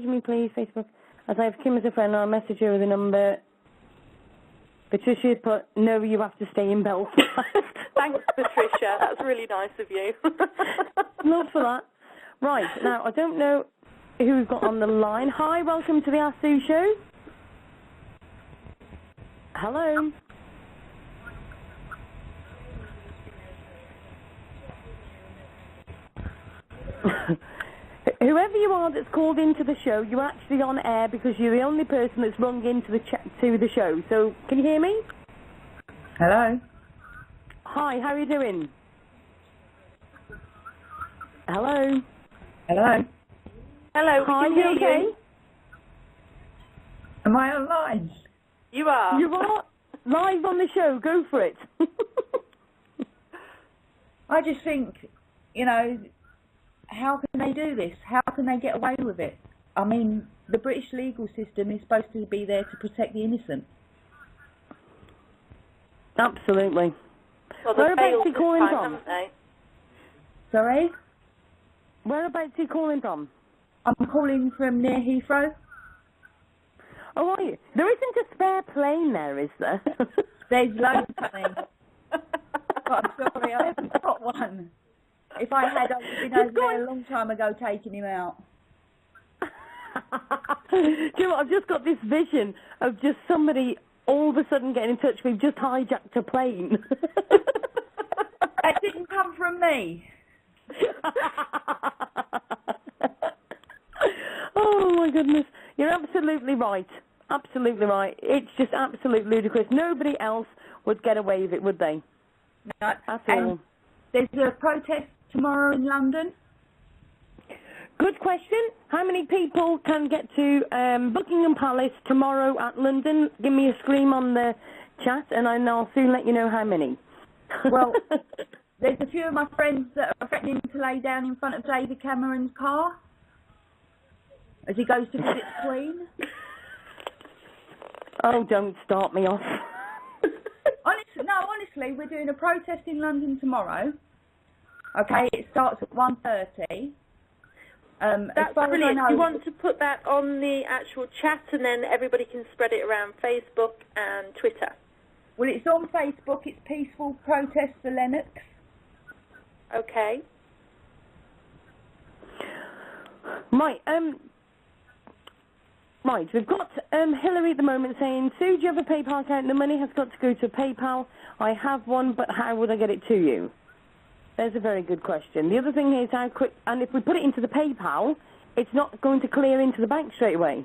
me, please, Facebook? As I have Kim as a friend, I'll message her with a number. Patricia put, no, you have to stay in Belfast. Thanks, Patricia. That's really nice of you. Love for that. Right, now, I don't know who we've got on the line. Hi, welcome to the Ask Sue show. Hello. Who Whoever you are that's called into the show, you're actually on air because you're the only person that's rung into the show. So, can you hear me? Hello. Hi, how are you doing? Hello. Hello. Hello, Hi, we can you hear okay? you. Am I online? You are. You are live on the show. Go for it. I just think, you know, how can they do this? How can they get away with it? I mean, the British legal system is supposed to be there to protect the innocent. Absolutely. Well, Whereabouts are you calling from? haven't they? Sorry? Whereabouts are you calling from? I'm calling from near Heathrow. Oh, are you? There isn't a spare plane there, is there? There's loads of planes. But I'm sorry, I haven't got one. If I had, I would have been over there a long time ago taking him out. Do you know what? I've just got this vision of just somebody all of a sudden getting in touch with just hijacked a plane. That didn't come from me. Oh my goodness. You're absolutely right. Absolutely right. It's just absolutely ludicrous. Nobody else would get away with it, would they? No. That's all. There's a protest tomorrow in London. Good question. How many people can get to Buckingham Palace tomorrow at London? Give me a scream on the chat and I'll soon let you know how many. Well, there's a few of my friends that are threatening to lay down in front of David Cameron's car as he goes to visit the Queen. Oh, don't start me off. Honestly, we're doing a protest in London tomorrow. Okay, it starts at 1:30. That's brilliant. Do you want to put that on the actual chat and then everybody can spread it around Facebook and Twitter? Well, it's on Facebook. It's Peaceful Protest for Lennox. Okay. Right, we've got Hillary at the moment saying, Sue, do you have a PayPal account? The money has got to go to PayPal. I have one, but how would I get it to you? There's a very good question. The other thing is how quick, and if we put it into the PayPal, it's not going to clear into the bank straight away.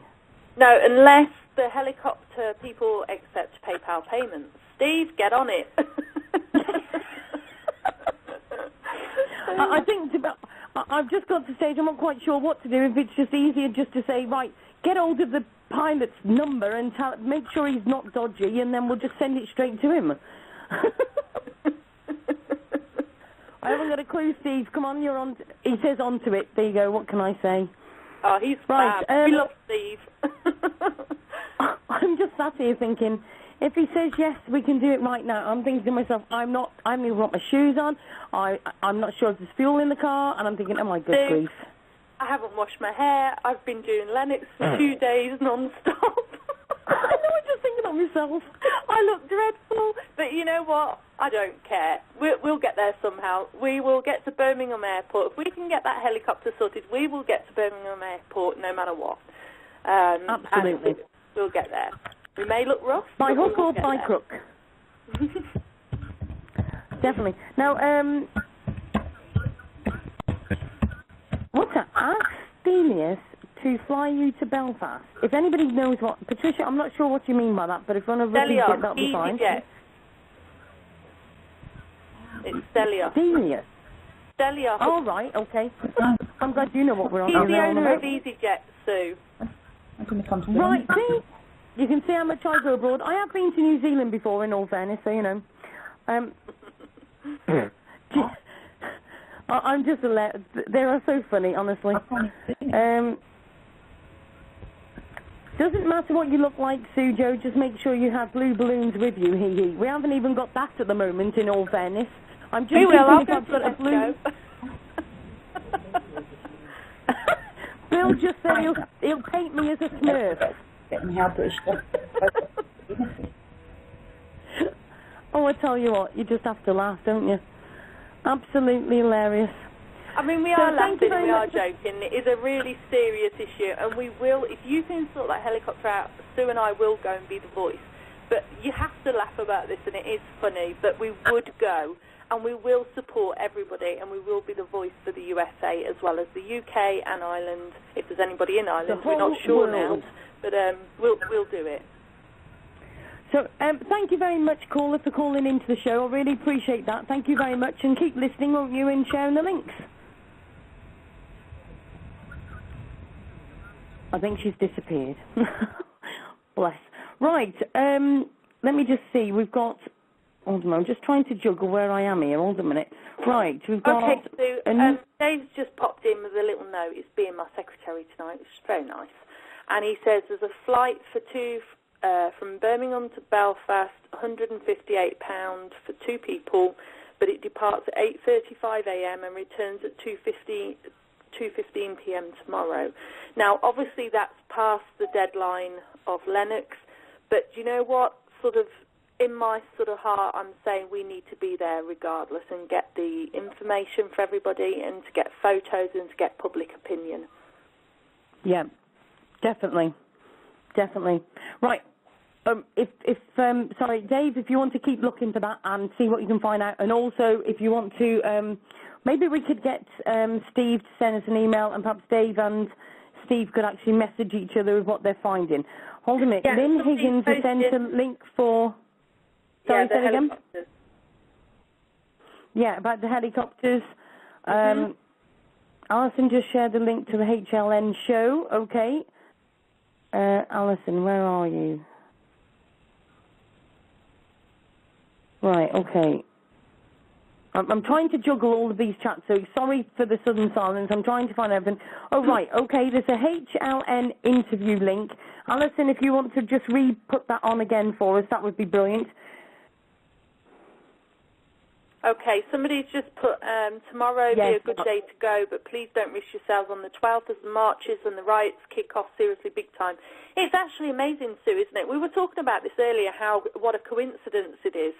No, unless the helicopter people accept PayPal payments. Steve, get on it. I think I've just got to the stage I'm not quite sure what to do. If it's just easier just to say, right, get hold of the pilot's number and make sure he's not dodgy, and then we'll just send it straight to him. I haven't got a clue, Steve. Come on, you're on. He says onto it. There you go. What can I say? Oh, he's right. We love Steve. I'm just sat here thinking, if he says yes, we can do it right now. I'm thinking to myself, I haven't even got my shoes on. I'm not sure if there's fuel in the car, and I'm thinking, oh my good grief. I haven't washed my hair. I've been doing Lennox for 2 days non-stop. I know, I'm just thinking of myself. I look dreadful, but you know what? I don't care. We'll get there somehow. We will get to Birmingham Airport. If we can get that helicopter sorted, we will get to Birmingham Airport no matter what. Absolutely. We'll get there. We may look rough. By hook or by crook. Definitely. Now, what's that? Ask Stelius to fly you to Belfast. If anybody knows what... Patricia, I'm not sure what you mean by that, but if one of us repeats it, that'll be fine. EasyJet. It's Stelios. Stelius. Stelios. Oh, right, okay. I'm glad you know what we're on. He's the owner of EasyJet, Sue. Right, see? You can see how much I go abroad. I have been to New Zealand before, in all fairness, so you know. I'm just they are so funny, honestly. Doesn't matter what you look like, Sue Jo, just make sure you have blue balloons with you, hee hee. We haven't even got that at the moment, in all fairness. I'm just thinking if I've got a blue... Bill just said he'll paint me as a Smurf. Oh, I tell you what, you just have to laugh, don't you? Absolutely hilarious. I mean, we are laughing and we are joking. It is a really serious issue, and we will, if you can sort that helicopter out, Sue and I will go and be the voice. But you have to laugh about this, and it is funny, but we would go. and we will support everybody, and we will be the voice for the USA as well as the UK and Ireland. If there's anybody in Ireland, we're not sure now, but we'll do it. So thank you very much, caller, for calling into the show. I really appreciate that. Thank you very much, and keep listening, won't you, and sharing the links. I think she's disappeared. Bless. Right, let me just see. We've got... Hold on, I'm just trying to juggle where I am here. Hold a minute. Right, we've got... Okay, so Dave's just popped in with a little note. He's being my secretary tonight, which is very nice. And he says there's a flight for two from Birmingham to Belfast, £158 for 2 people, but it departs at 8:35 a.m. and returns at 2:15 p.m. tomorrow. Now, obviously, that's past the deadline of Lennox, but you know what? Sort of in my sort of heart, I'm saying we need to be there regardless and get the information for everybody and to get photos and to get public opinion. Yeah, definitely. Definitely. Right. Sorry, Dave, if you want to keep looking for that and see what you can find out, and also if you want to, maybe we could get Steve to send us an email, and perhaps Dave and Steve could actually message each other with what they're finding. Hold a minute. Yeah, Lynn Higgins has sent a link for... Sorry, say again? Yeah, about the helicopters. Alison just shared the link to the HLN show. Okay. Alison, where are you? Right, okay. I'm trying to juggle all of these chats, so sorry for the sudden silence. I'm trying to find everything. Oh, right, okay, there's a HLN interview link. Alison, if you want to just re-put that on again for us, that would be brilliant. Okay, somebody's just put tomorrow be a good day to go, but please don't risk yourselves on the 12th as the marches and the riots kick off seriously big time. It's actually amazing, Sue, isn't it? We were talking about this earlier, what a coincidence it is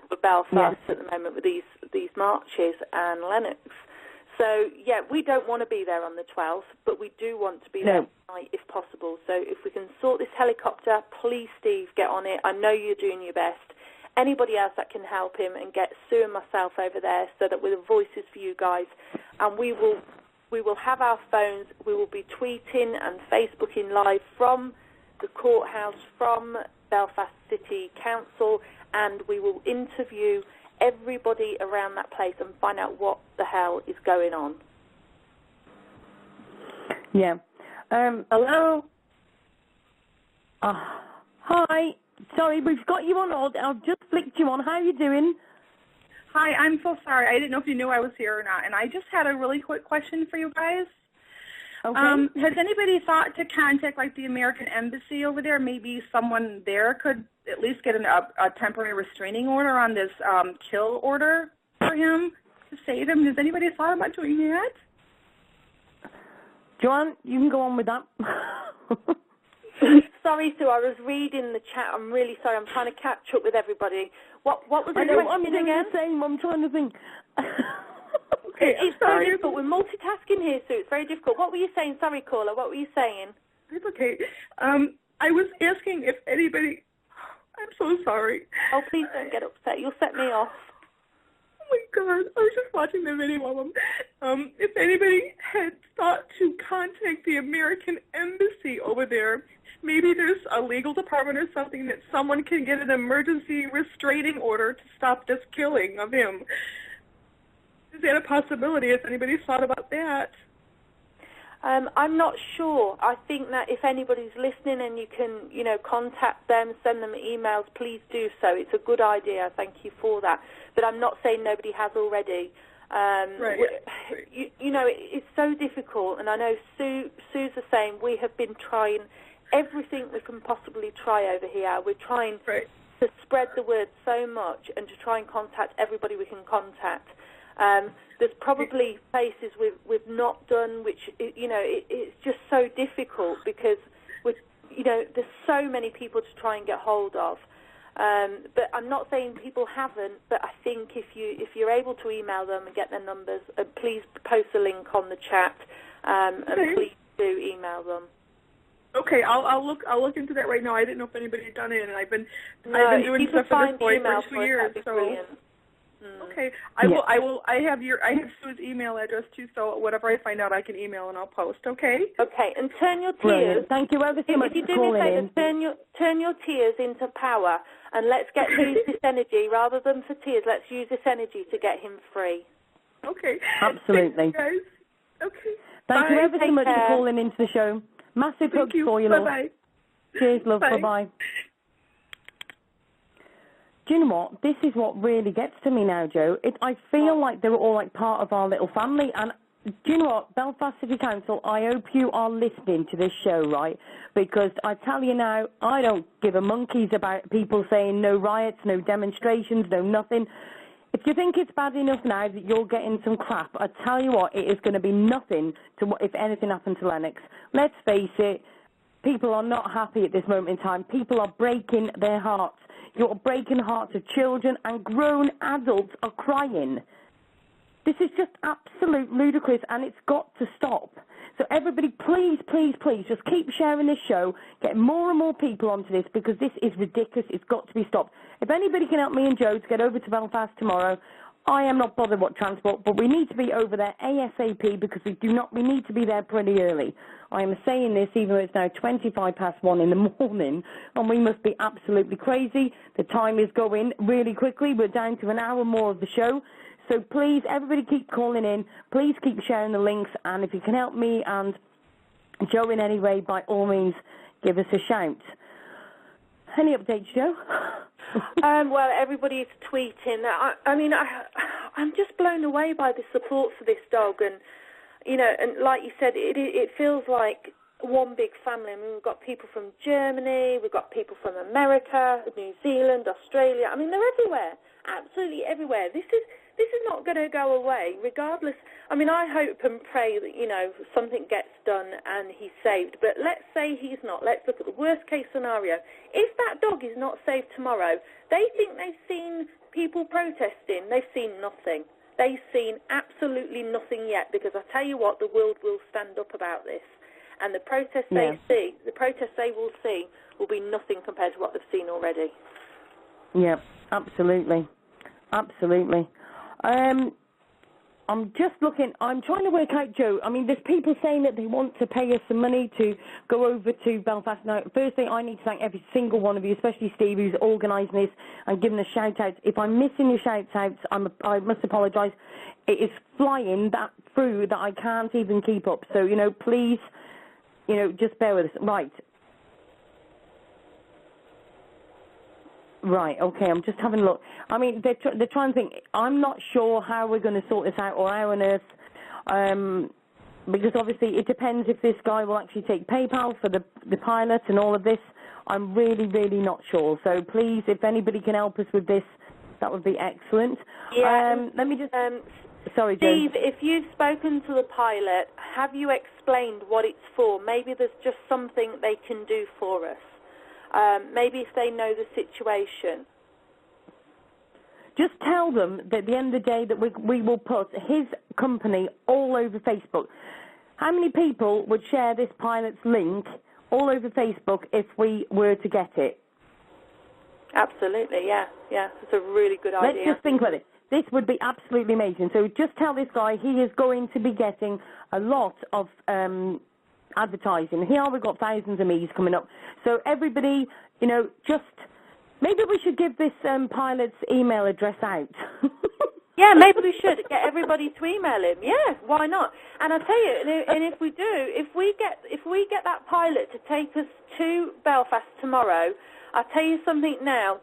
for Belfast at the moment with these marches and Lennox. So, yeah, we don't want to be there on the 12th, but we do want to be there tonight if possible. So if we can sort this helicopter, please, Steve, get on it. I know you're doing your best. Anybody else that can help him, and get Sue and myself over there so that we're the voices for you guys. And we will have our phones. We will be tweeting and Facebooking live from the courthouse, from Belfast City Council, and we will interview everybody around that place and find out what the hell is going on. Yeah. Hello? Hi. Sorry, we've got you on hold. I've just flicked you on. How are you doing? Hi, I'm so sorry. I didn't know if you knew I was here or not. And I just had a really quick question for you guys. Okay. Has anybody thought to contact, like, the American Embassy over there? Maybe someone there could at least get a temporary restraining order on this kill order for him to save him. Has anybody thought about doing that? Joanne, you can go on with that. Sorry, Sue, I was reading the chat. I'm really sorry. I'm trying to catch up with everybody. What was the question I'm doing again? the same. I'm trying to think. Okay, it's very difficult. We're multitasking here, Sue. It's very difficult. What were you saying? Sorry, caller. What were you saying? It's okay. I was asking if anybody... I'm so sorry. Oh, please don't get upset. You'll set me off. Oh, my God. I was just watching the video of them. If anybody had thought to contact the American Embassy over there, maybe there's a legal department or something that someone can get an emergency restraining order to stop this killing of him. Is that a possibility? Has anybody thought about that? I'm not sure. I think that if anybody's listening and you can, contact them, send them emails, please do so. It's a good idea. Thank you for that. But I'm not saying nobody has already. Right. It's so difficult, and I know Sue's the same. We have been trying everything we can possibly try over here. We're trying to spread the word so much and to try and contact everybody we can contact. There's probably places we've not done, which, it's just so difficult because, there's so many people to try and get hold of. But I'm not saying people haven't, but I think if you're able to email them and get their numbers, please post a link on the chat, and please do email them. Okay, I'll look into that right now. I didn't know if anybody had done it, and I've been doing stuff for this boy for 2 years. So brilliant. Okay, I will. I have Sue's email address too, so whatever I find out, I can email and I'll post. Okay. Okay, and turn your tears. Brilliant. Thank you ever so much for calling in. If you do me a favour, turn your tears into power, and let's use this energy rather than for tears. Let's use this energy to get him free. Okay. Absolutely. Thanks, guys. Okay. Thank you ever so much for calling into the show. Massive hugs for you, love. Bye-bye. Cheers, love. Bye. Bye-bye. Do you know what? This is what really gets to me now, Joe. I feel like they're all like part of our little family. And do you know what? Belfast City Council, I hope you are listening to this show, right? Because I tell you now, I don't give a monkeys about people saying no riots, no demonstrations, no nothing. If you think it's bad enough now that you're getting some crap, I tell you what, it is going to be nothing to what if anything happened to Lennox. Let's face it, people are not happy at this moment in time. People are breaking their hearts. You're breaking hearts of children, and grown adults are crying. This is just absolute ludicrous, and it's got to stop. So everybody, please, please, please, just keep sharing this show. Get more and more people onto this, because this is ridiculous. It's got to be stopped. If anybody can help me and Joe to get over to Belfast tomorrow, I am not bothered what transport, but we need to be over there ASAP, because we need to be there pretty early. I am saying this even though it's now 1:25 in the morning, and we must be absolutely crazy. The time is going really quickly. We're down to an hour more of the show. So please, everybody keep calling in. Please keep sharing the links, and if you can help me and Joe in any way, by all means, give us a shout. Any updates, Joe? Well, everybody's tweeting. I'm just blown away by the support for this dog, and and like you said, it feels like one big family. I mean, we've got people from Germany, we've got people from America, New Zealand, Australia. I mean, they're everywhere, absolutely everywhere. This is not going to go away, regardless. I mean, I hope and pray that, something gets done and he's saved. But let's say he's not. Let's look at the worst-case scenario. If that dog is not saved tomorrow, they think they've seen people protesting. They've seen nothing. They've seen absolutely nothing yet, because I tell you what, the world will stand up about this. And the protests they will see will be nothing compared to what they've seen already. Yeah, absolutely. Absolutely. I'm just looking, I'm trying to work out, Joe, I mean, there's people saying that they want to pay us some money to go over to Belfast. Now, firstly, I need to thank every single one of you, especially Steve, who's organising this and giving us shout-outs. If I'm missing your shout-outs, I must apologise. It is flying that through that I can't even keep up. So, please, just bear with us. Right, okay, I'm just having a look. I mean, they're trying to think. I'm not sure how we're going to sort this out, or how on earth, because obviously it depends if this guy will actually take PayPal for the pilot and all of this. I'm really, really not sure. So please, if anybody can help us with this, that would be excellent. Yeah. Let me just... sorry, Steve, Jane. if you've spoken to the pilot, have you explained what it's for? Maybe there's just something they can do for us. Maybe if they know the situation. Just tell them that at the end of the day that we will put his company all over Facebook. How many people would share this pilot's link all over Facebook if we were to get it? Absolutely, yeah. It's a really good idea. Let's just think about it. This would be absolutely amazing. So just tell this guy he is going to be getting a lot of advertising. Here we've got thousands of me's coming up. So everybody, just maybe we should give this pilot's email address out. Yeah, maybe we should get everybody to email him. Yeah, why not? And I tell you, and if we do, if we get that pilot to take us to Belfast tomorrow, I'll tell you something now.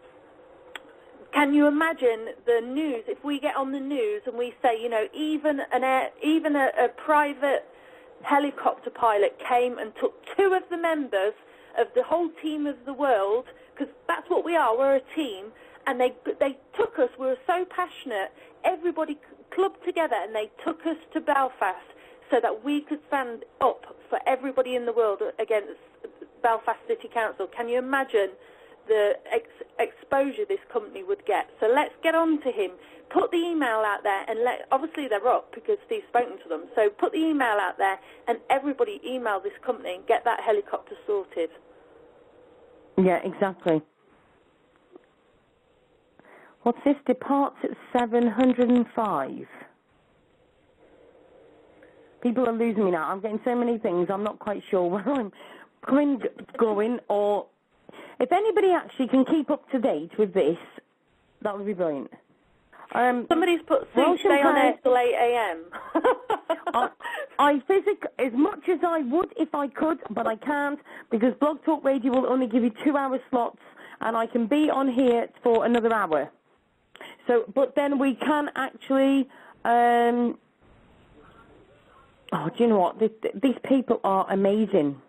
Can you imagine the news if we get on the news and we say, even a private helicopter pilot came and took 2 of the members of the whole team of the world, because that's what we are, we're a team, and they took us, we were so passionate, everybody clubbed together and they took us to Belfast so that we could stand up for everybody in the world against Belfast City Council. Can you imagine the exposure this company would get? So let's get on to him. Put the email out there, and obviously they're up because Steve's spoken to them. So put the email out there, and everybody email this company and get that helicopter sorted. Yeah, exactly. What's this? Departs at 705. People are losing me now. I'm getting so many things. I'm not quite sure where I'm going, or if anybody actually can keep up to date with this, that would be brilliant. Somebody's put stay on air till 8 a.m. I as much as I would if I could, but I can't because Blog Talk Radio will only give you 2-hour slots, and I can be on here for another hour. So, but then we can actually. Do you know what? These people are amazing.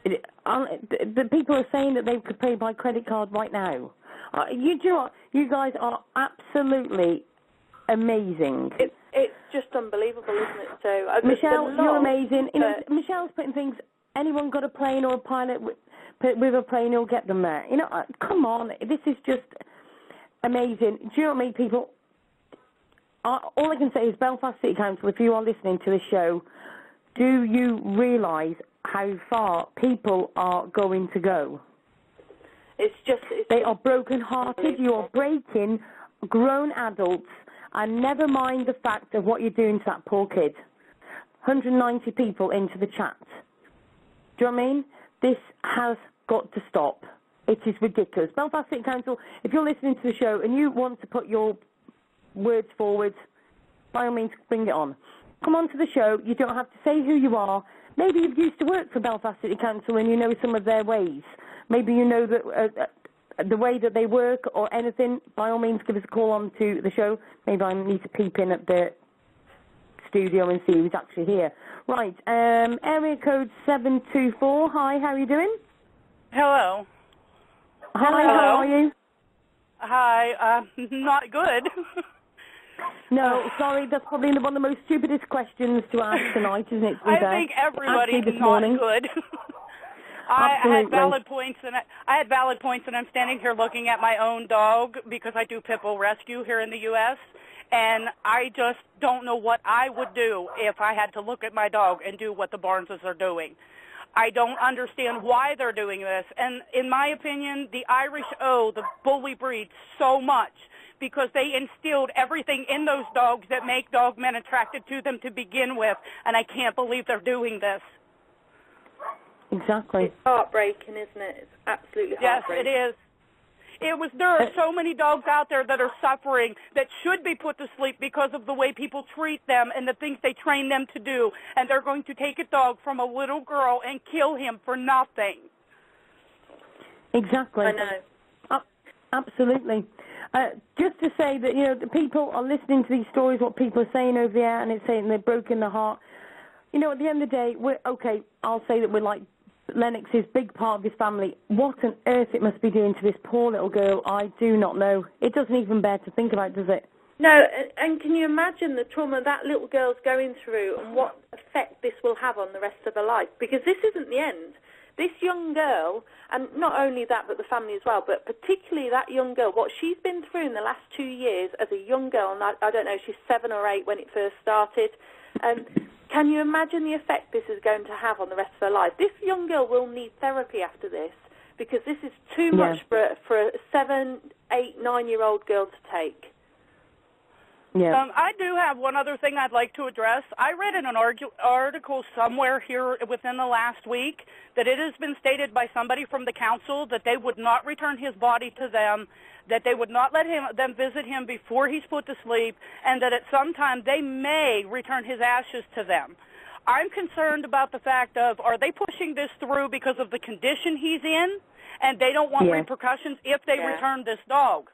The people are saying that they could pay by credit card right now. Do you know what? You guys are absolutely amazing. It's just unbelievable, isn't it? So Michelle, you're amazing. You know, Michelle's putting things. Anyone got a plane or a pilot with a plane, he'll get them there. You know, come on. This is just amazing. Do you know what I mean, people? All I can say is Belfast City Council, if you are listening to the show, do you realise how far people are going to go? They are broken-hearted. You are breaking grown adults, and never mind the fact of what you're doing to that poor kid. 190 people into the chat. Do you know what I mean? This has got to stop. It is ridiculous. Belfast City Council, if you're listening to the show and you want to put your words forward, by all means, bring it on. Come on to the show. You don't have to say who you are. Maybe you've used to work for Belfast City Council and you know some of their ways. Maybe you know that the way that they work or anything. By all means, give us a call on to the show. Maybe I need to peep in at the studio and see who's actually here. Right, area code 724. Hi, how are you doing? Hello. Hi, how are you? Hi, not good. No, sorry, that's probably one of the most stupidest questions to ask tonight, isn't it? I think everybody's not morning. good. I had valid points, and I'm standing here looking at my own dog because I do pit bull rescue here in the U.S., and I just don't know what I would do if I had to look at my dog and do what the Barneses are doing. I don't understand why they're doing this, and in my opinion, the Irish owe the bully breed so much because they instilled everything in those dogs that make dog men attracted to them to begin with, and I can't believe they're doing this. Exactly. It's heartbreaking, isn't it? It's absolutely heartbreaking. Yes, it is. There are so many dogs out there that are suffering that should be put to sleep because of the way people treat them and the things they train them to do, and they're going to take a dog from a little girl and kill him for nothing. Exactly. I know. Absolutely. Just to say that, you know, the people are listening to these stories, what people are saying over the air, and it's saying they're broken their heart. You know, at the end of the day, I'll say that we're like Lennox's big part of his family. What on earth it must be doing to this poor little girl, I do not know. It doesn't even bear to think about, does it? No, and can you imagine the trauma that little girl's going through and what effect this will have on the rest of her life? Because this isn't the end. This young girl, and not only that, but the family as well, but particularly that young girl, what she's been through in the last 2 years as a young girl, and I don't know, she's 7 or 8 when it first started, can you imagine the effect this is going to have on the rest of her life? This young girl will need therapy after this because this is too much for a 7, 8, 9-year-old girl to take. Yeah. I do have one other thing I'd like to address. I read in an article somewhere here within the last week that it has been stated by somebody from the council that they would not return his body to them, that they would not let them visit him before he's put to sleep, and that at some time they may return his ashes to them. I'm concerned about the fact of, are they pushing this through because of the condition he's in, and they don't want repercussions if they return this dog?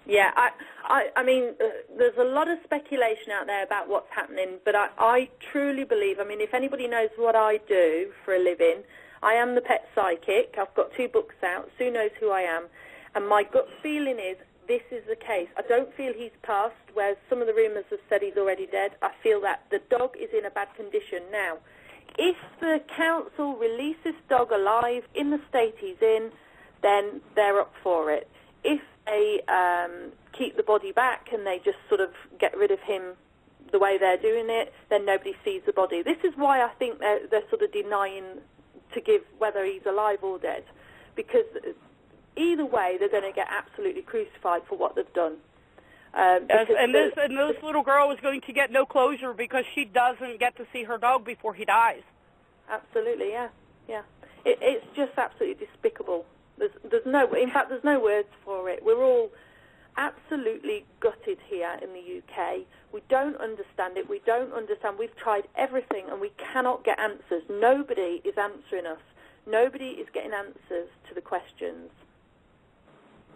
Yeah, I mean, there's a lot of speculation out there about what's happening, but I truly believe, I mean, if anybody knows what I do for a living, I am the pet psychic. I've got 2 books out. Sue knows who I am. And my gut feeling is this is the case. I don't feel he's passed, whereas some of the rumours have said he's already dead. I feel that the dog is in a bad condition. Now, if the council release this dog alive in the state he's in, then they're up for it. If they keep the body back and they just sort of get rid of him the way they're doing it, then nobody sees the body. This is why I think they're sort of denying to give whether he's alive or dead, because either way, they're going to get absolutely crucified for what they've done. And this little girl is going to get no closure because she doesn't get to see her dog before he dies. Absolutely, yeah. It's just absolutely despicable. There's no words for it. We're all absolutely gutted here in the UK. We don't understand it. We don't understand. We've tried everything and we cannot get answers. Nobody is answering us. Nobody is getting answers to the questions.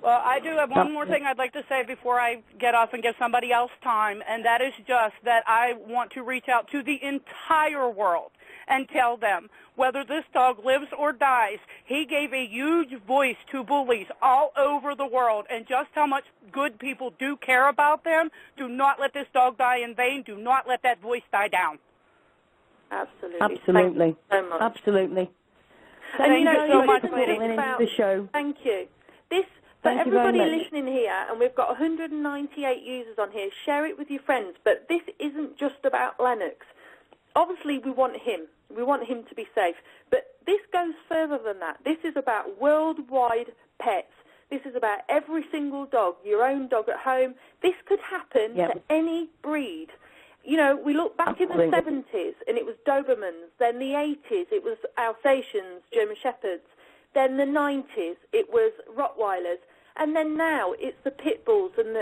Well, I do have one more thing I'd like to say before I get off and give somebody else time, and that is just that I want to reach out to the entire world and tell them, whether this dog lives or dies, he gave a huge voice to bullies all over the world, and just how much good people do care about them. Do not let this dog die in vain. Do not let that voice die down. Absolutely. Absolutely. Thank you so much. Absolutely. And you know so much for the show. Thank you. For everybody listening here, and we've got 198 users on here, share it with your friends. But this isn't just about Lennox. Obviously, we want him. We want him to be safe. But this goes further than that. This is about worldwide pets. This is about every single dog, your own dog at home. This could happen to any breed. You know, we look back in the 70s, and it was Dobermans. Then the 80s, it was Alsatians, German Shepherds. Then the 90s, it was Rottweilers, and then now it's the Pit Bulls and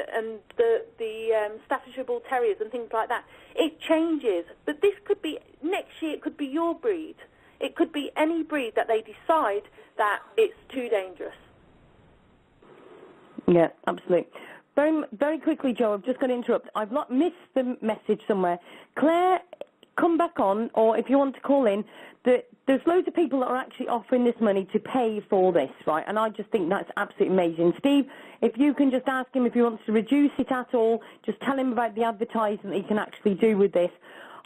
the Staffordshire Bull Terriers and things like that. It changes, but this could be next year. It could be your breed. It could be any breed that they decide that it's too dangerous. Yeah, absolutely. Very, very quickly, Joe. I'm just going to interrupt. I've missed the message somewhere. Claire, come back on, or if you want to call in, there's loads of people that are actually offering this money to pay for this, right? And I just think that's absolutely amazing. Steve, if you can just ask him if he wants to reduce it at all, just tell him about the advertising that he can actually do with this.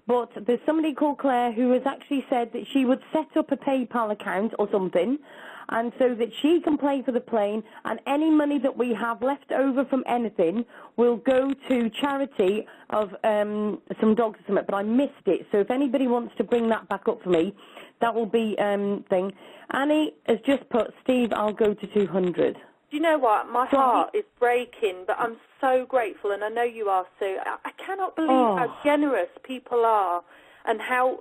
But there's somebody called Claire who has actually said that she would set up a PayPal account or something, and so that she can pay for the plane, and any money that we have left over from anything will go to charity of some dogs or something. But I missed it, so if anybody wants to bring that back up for me, that will be thing. Annie has just put, Steve, I'll go to 200. Do you know what? My heart is breaking, but I'm so grateful, and I know you are, Sue. I cannot believe how generous people are, and how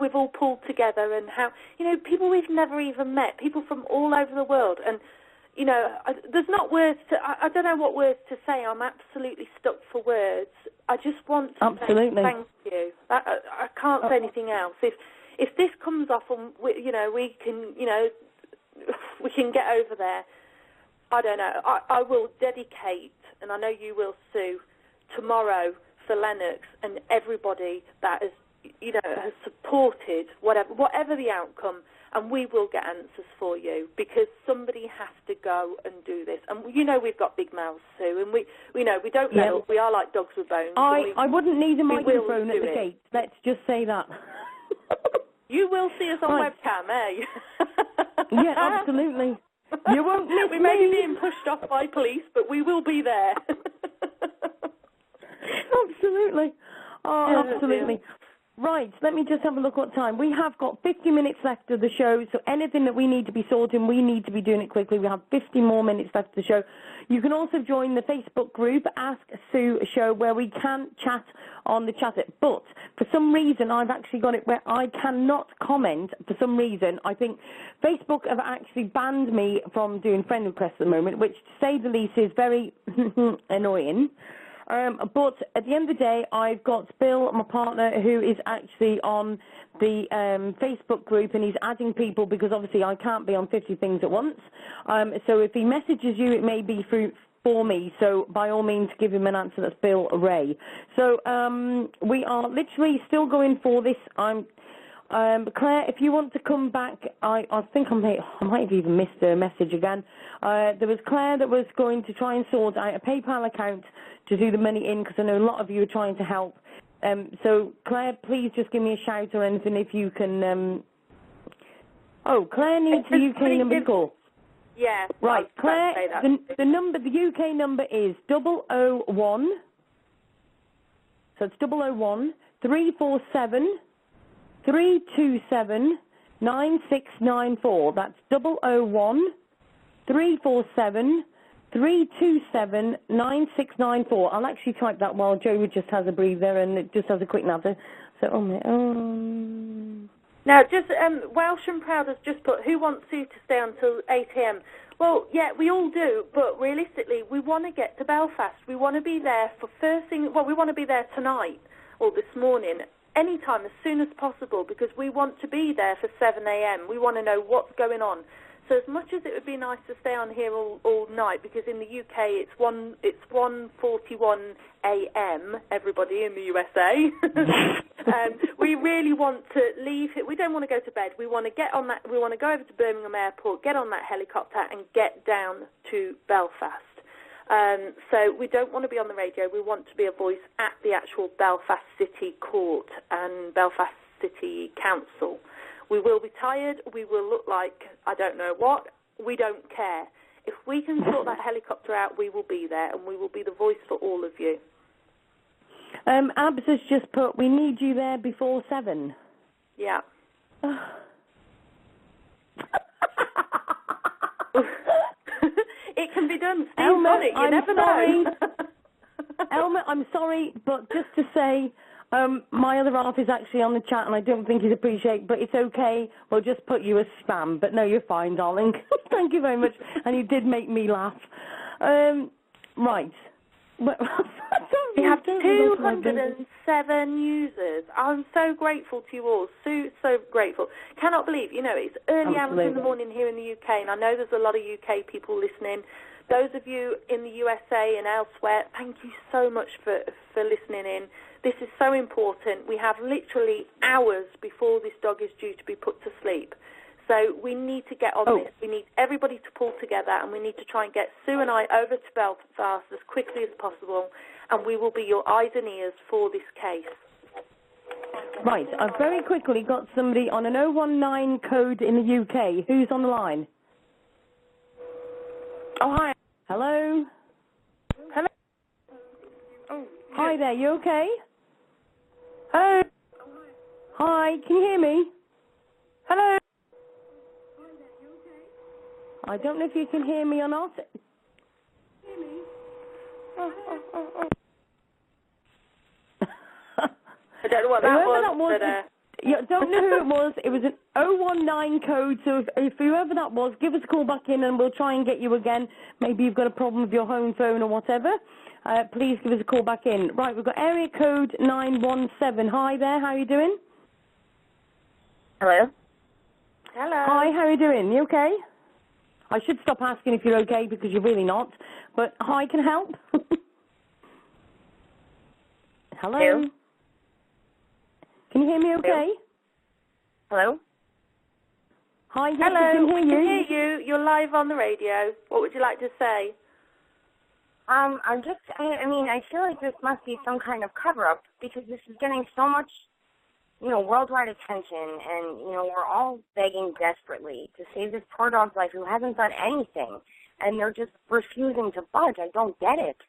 we've all pulled together, and how, you know, people we've never even met, people from all over the world. And, you know, there's not words to, I don't know what words to say. I'm absolutely stuck for words. I just want to say thank you. I can't say anything else. If this comes off and, we can get over there, I don't know. I will dedicate, and I know you will, Sue, tomorrow for Lennox and everybody that has, has supported whatever the outcome, and we will get answers for you, because somebody has to go and do this. And we've got big mouths, Sue, and we don't know. We are like dogs with bones. I wouldn't need a microphone at the gate. Let's just say that. You will see us on webcam, eh? Yeah, absolutely. You won't miss We may be being pushed off by police, but we will be there. Absolutely. Oh, absolutely. Right, let me just have a look what time. We have got 50 minutes left of the show, so anything that we need to be sorting, we need to be doing it quickly. We have 50 more minutes left of the show. You can also join the Facebook group, Ask Sue Show, where we can chat on the chat. But for some reason, I've actually got it where I cannot comment. For some reason, I think Facebook have actually banned me from doing friend requests at the moment, which, to say the least, is very annoying. But at the end of the day, I've got Bill, my partner, who is actually on the Facebook group, and he's adding people because obviously I can't be on 50 things at once. So if he messages you, it may be for me. So by all means, give him an answer. That's Bill Ray. So we are literally still going for this. Claire, if you want to come back, I think I might have even missed a message again. There was Claire that was going to try and sort out a PayPal account to do the money in, because I know a lot of you are trying to help. So, Claire, please just give me a shout or anything if you can. Claire needs the UK number to call. Yeah. Right, Claire, the UK number is 001. So it's 001 347 327 9694. That's 001 347-327-9694. I'll actually type that while Joe just has a breather and it just has a quick natter. So, Now, just Welsh and Proud has just put, who wants Sue to stay until 8 a.m.? Well, yeah, we all do, but realistically, we want to get to Belfast. We want to be there for first thing, well, we want to be there tonight or this morning, anytime, as soon as possible, because we want to be there for 7 a.m. We want to know what's going on. So as much as it would be nice to stay on here all night, because in the UK it's 1:41 a.m. everybody in the USA. We really want to leave it. We don't want to go to bed. We want to get on that. We want to go over to Birmingham Airport, get on that helicopter, and get down to Belfast. So we don't want to be on the radio. We want to be a voice at the actual Belfast City Court and Belfast City Council. We will be tired. We will look like I don't know what. We don't care. If we can sort that helicopter out, we will be there, and we will be the voice for all of you. Abs has just put, we need you there before 7. Yeah. It can be done. Steve's Elmer, on it. You never know. Elmer, I'm sorry, but just to say, my other half is actually on the chat, and I don't think he'd appreciate, but it's okay. We'll just put you as spam. But no, you're fine, darling. Thank you very much. And you did make me laugh. Right. We have 207 users. I'm so grateful to you all. So grateful. Cannot believe, it's early hours in the morning here in the UK, and I know there's a lot of UK people listening. Those of you in the USA and elsewhere, thank you so much for listening in. This is so important. We have literally hours before this dog is due to be put to sleep. So we need to get on this. We need everybody to pull together, and we need to try and get Sue and I over to Belfast as quickly as possible, and we will be your eyes and ears for this case. Right, I've very quickly got somebody on an 019 code in the UK. Who's on the line? Oh, hi. Hello? Hello? Oh, hi there, you okay? Hello? Hi, can you hear me? Hello? I don't know if you can hear me or not. I don't know what that was. Yeah, don't know who it was. It was an 019 code, so if whoever that was, give us a call back in and we'll try and get you again. Maybe you've got a problem with your home phone or whatever. Please give us a call back in. Right, we've got area code 917. Hi there, how are you doing? Hello? Hello. Hi, how are you doing? You okay? I should stop asking if you're okay because you're really not. But hi, can I help? Hello? Hello? Can you hear me okay? Hello? Hi, yes, Hello, I can hear we can hear you. You're live on the radio. What would you like to say? I feel like this must be some kind of cover-up because this is getting so much, worldwide attention, and, we're all begging desperately to save this poor dog's life who hasn't done anything, and they're just refusing to budge. I don't get it.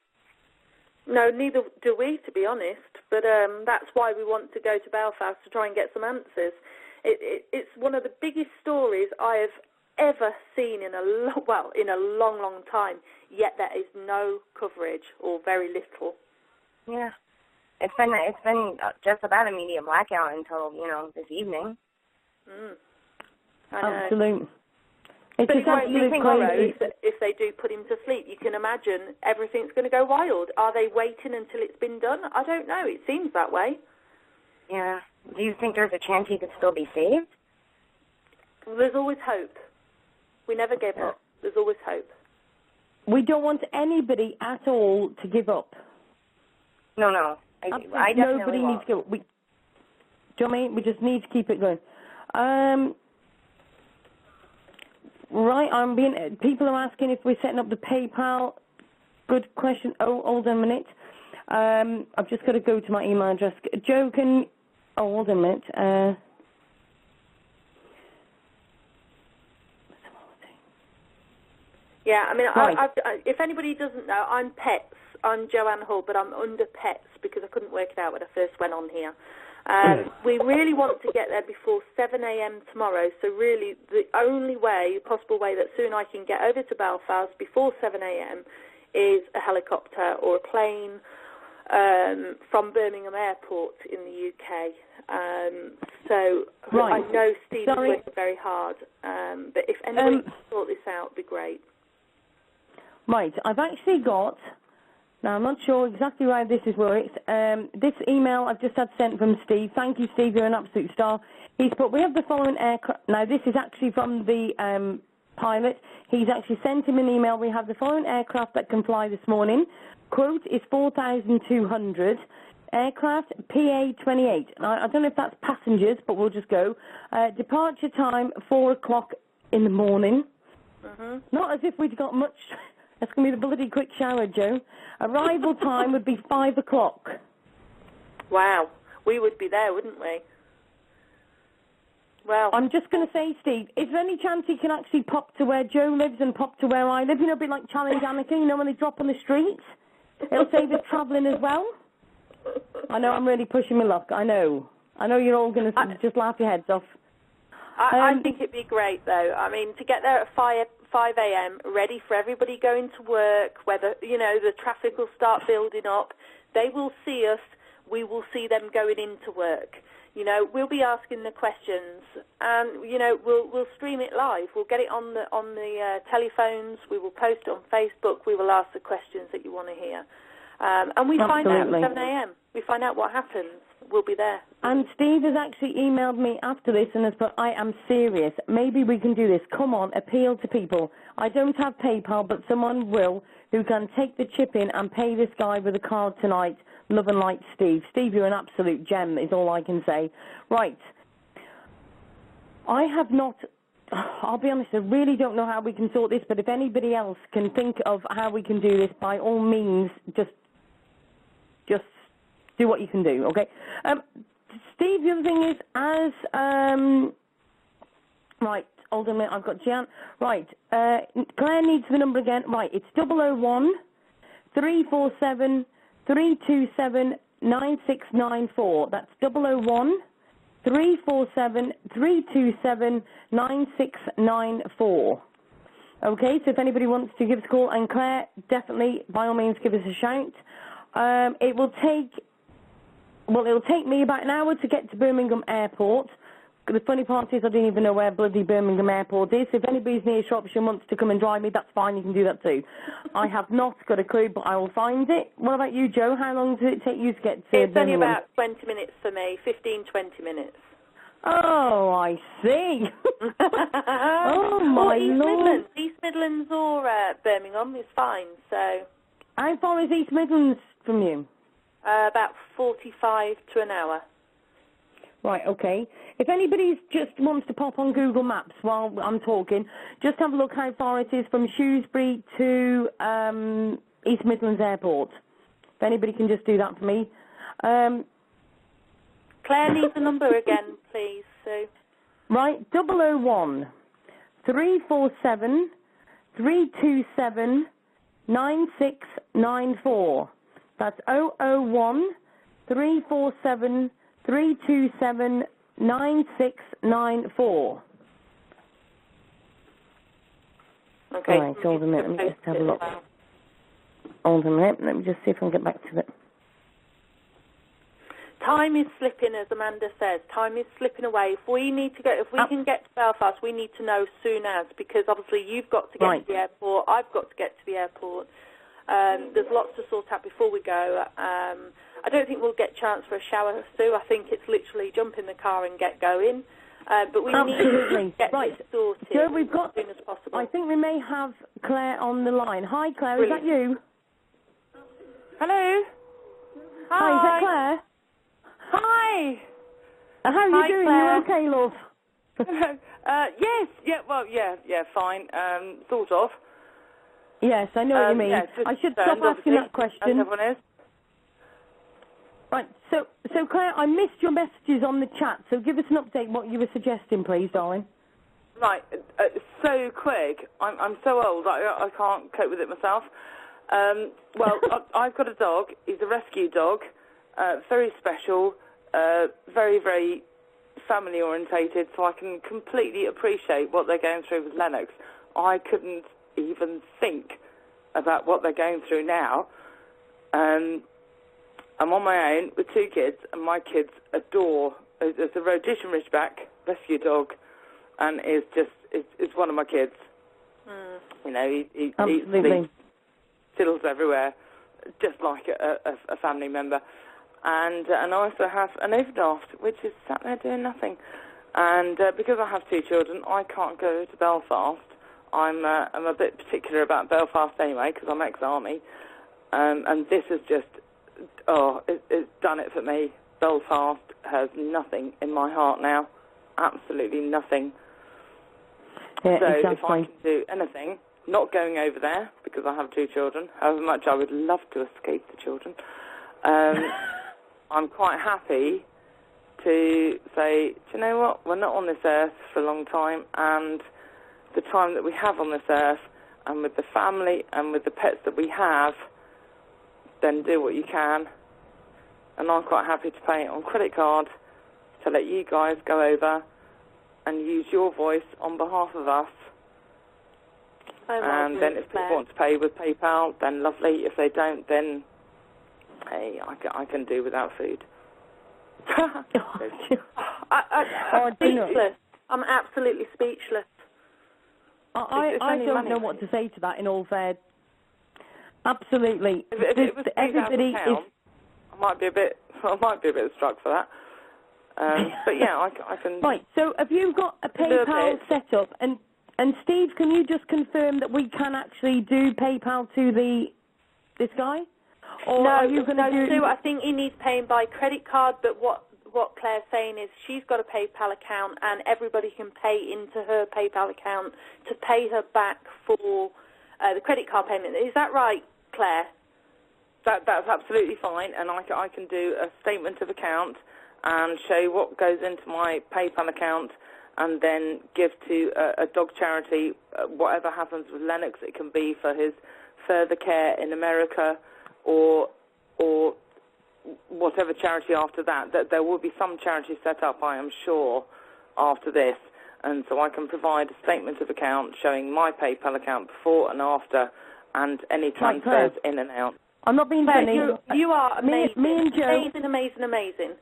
No, neither do we, to be honest, but that's why we want to go to Belfast to try and get some answers. It's one of the biggest stories I have ever seen in a long time, yet there is no coverage, or very little. Yeah. It's been just about a media blackout until, this evening. I know. Absolutely. It's But absolutely crazy. if they do put him to sleep, you can imagine everything's going to go wild. Are they waiting until it's been done? I don't know. It seems that way. Yeah. Do you think there's a chance he could still be saved? Well, there's always hope. We never give up. There's always hope. We don't want anybody at all to give up. No. I definitely nobody won't. needs to give up. Do you know what I mean? We just need to keep it going. Right, people are asking if we're setting up the PayPal. Good question. Oh, hold on a minute. I've just got to go to my email address. Joe, hold on a minute. Yeah, right. If anybody doesn't know, I'm Pets. I'm Joanne Hull, but I'm under Pets because I couldn't work it out when I first went on here. We really want to get there before 7 a.m. tomorrow, so really the only possible way that Sue and I can get over to Belfast before 7 a.m. is a helicopter or a plane from Birmingham Airport in the UK. So I know Steve is working very hard, but if anyone can sort this out, it'd be great. Right, I've actually got... Now, I'm not sure exactly why this is worked. This email I've just had sent from Steve. Thank you, Steve. You're an absolute star. He's put, we have the following aircraft. Now, this is actually from the pilot. He's actually sent him an email. We have the following aircraft that can fly this morning. Quote is 4,200. Aircraft PA-28. Now, I don't know if that's passengers, but we'll just go. Departure time, 4 o'clock in the morning. Not as if we'd got much... That's going to be the bloody quick shower, Joe. Arrival time would be 5 o'clock. Wow. We would be there, wouldn't we? Well, I'm just going to say, Steve, is there any chance he can actually pop to where Joe lives and pop to where I live? You know, a bit like Challenge Anarchy, you know, when they drop on the streets? It'll save us travelling as well. I know I'm really pushing my luck. I know. I know you're all going to just laugh your heads off. I think it'd be great, though. I mean, to get there at 5 a.m., ready for everybody going to work, whether, you know, the traffic will start building up. They will see us. We will see them going into work. You know, we'll be asking the questions, and, you know, we'll stream it live. We'll get it on the telephones. We will post it on Facebook. We will ask the questions that you want to hear. And we find out at 7 a.m. We find out what happens. We'll be there. And Steve has actually emailed me after this and has put, I am serious. Maybe we can do this. Come on, appeal to people. I don't have PayPal, but someone will who can take the chip in and pay this guy with a card tonight. Love and light, Steve. Steve, you're an absolute gem, is all I can say. Right. I have not... I'll be honest, I really don't know how we can sort this, but if anybody else can think of how we can do this, by all means, just do what you can do, okay? Steve, the other thing is, right, hold on a minute, I've got Jan. Right, Claire needs the number again. Right, it's 001 347 327 9694. That's 001 347 327 9694. Okay, so if anybody wants to give us a call, and Claire, definitely, by all means, give us a shout. It'll take me about an hour to get to Birmingham Airport. The funny part is I don't even know where bloody Birmingham Airport is. If anybody's near Shropshire and wants to come and drive me, that's fine. You can do that too. I have not got a clue, but I will find it. What about you, Joe? How long does it take you to get to Birmingham? It's only about 20 minutes for me, 15, 20 minutes. Oh, I see. Oh, my Lord. East Midlands or Birmingham is fine, so... How far is East Midlands from you? About 45 to an hour. Right, okay. If anybody just wants to pop on Google Maps while I'm talking, just have a look how far it is from Shrewsbury to East Midlands Airport. If anybody can just do that for me. Claire needs the number again, please, Sue. Right, 001 347 327 9694. That's 001 347 327 9694. Okay. Right, hold a minute. Let me just have a look. Hold a minute. Let me just see if I can get back to it. Time is slipping, as Amanda says. Time is slipping away. If we can get to Belfast, we need to know soon as, because obviously you've got to get to the airport, I've got to get to the airport. There's lots to sort out before we go. I don't think we'll get a chance for a shower, Sue. I think it's literally jump in the car and get going. But we need to get this sorted Joe, we've got, as soon as possible. I think we may have Claire on the line. Hi, Claire. Brilliant. Is that you? Hello. Hi, is that Claire? Hi. How are you doing? Claire. You okay, love? Yes. Yeah, fine. Sort of. Yes, I know what you mean. Yeah, I should stop asking that question. As everyone is. Right, so Claire, I missed your messages on the chat, so give us an update what you were suggesting, please, darling. Right, so quick. I'm so old, I can't cope with it myself. Well, I've got a dog. He's a rescue dog, very special. very, very family orientated, so I can completely appreciate what they're going through with Lennox. I couldn't even think about what they're going through now. I'm on my own with 2 kids, and my kids adore. It's a Rhodesian Ridgeback rescue dog, and is one of my kids. You know, he sleeps, fiddles everywhere, just like a family member. And I also have an overdraft, which is sat there doing nothing. And because I have 2 children, I can't go to Belfast. I'm a bit particular about Belfast anyway, because I'm ex-army. And this has just, it's done it for me. Belfast has nothing in my heart now. Absolutely nothing. Yeah, so exactly. If I can do anything, not going over there, because I have 2 children, however much I would love to escape the children, I'm quite happy to say, do you know what, we're not on this earth for a long time, and the time that we have on this earth, and with the family and with the pets that we have, then do what you can. And I'm quite happy to pay it on credit card to let you guys go over and use your voice on behalf of us. And then if people want to pay with PayPal, then lovely. If they don't, then, hey, I can do without food. I'm speechless. I'm absolutely speechless. I don't know what to say to that, in all fair. Absolutely. If it was everybody £3,000, I might be a bit struck for that. But yeah, I can. Right. So have you got a PayPal set up? And Steve, can you just confirm that we can actually do PayPal to this guy? Or no, are you going to do? Sue, I think he needs paying by credit card. But what Claire's saying is she's got a PayPal account, and everybody can pay into her PayPal account to pay her back for the credit card payment. Is that right, Claire? That's absolutely fine, and I can do a statement of account and show what goes into my PayPal account, and then give to a dog charity. Whatever happens with Lennox, it can be for his further care in America, or whatever charity after that. That there will be some charity set up, I am sure, after this, and so I can provide a statement of account showing my PayPal account before and after, and any transfers in and out. I'm not being funny. You are amazing. Me and Joe, amazing.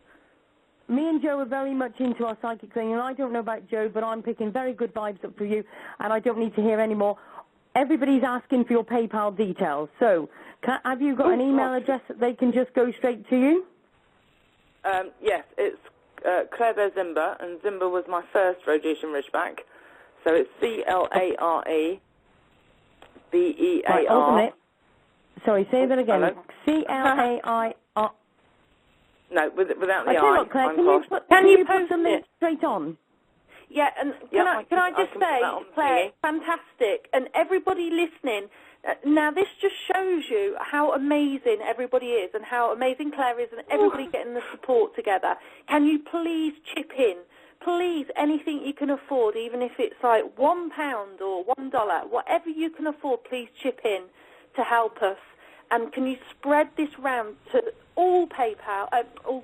Me and Joe are very much into our psychic thing, and I don't know about Joe, but I'm picking very good vibes up for you, and I don't need to hear any more. Everybody's asking for your PayPal details, so have you got an email address that they can just go straight to you? Yes, it's Claire Bear Zimba, and Zimba was my first Rhodesian Ridgeback, so it's CLAREBEAR. Right, hold a minute. Sorry, say that again. CLAIR. No, without the I. Tell you what, Claire, can you put the link straight on? Yeah, and can I just say, Claire, fantastic, and everybody listening, now this just shows you how amazing everybody is and how amazing Claire is and everybody getting the support together. Can you please chip in? Please, anything you can afford, even if it's like £1 or $1, whatever you can afford, please chip in to help us. And can you spread this round to all PayPal, all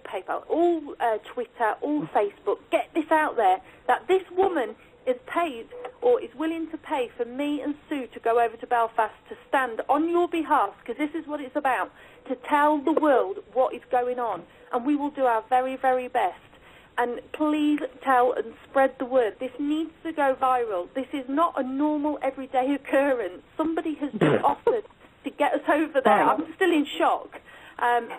Twitter, all Facebook? Get this out there, that this woman is paid or is willing to pay for me and Sue to go over to Belfast to stand on your behalf, because this is what it's about, to tell the world what is going on. And we will do our very, very best. And please tell and spread the word. This needs to go viral. This is not a normal, everyday occurrence. Somebody has just offered to get us over there. I'm still in shock.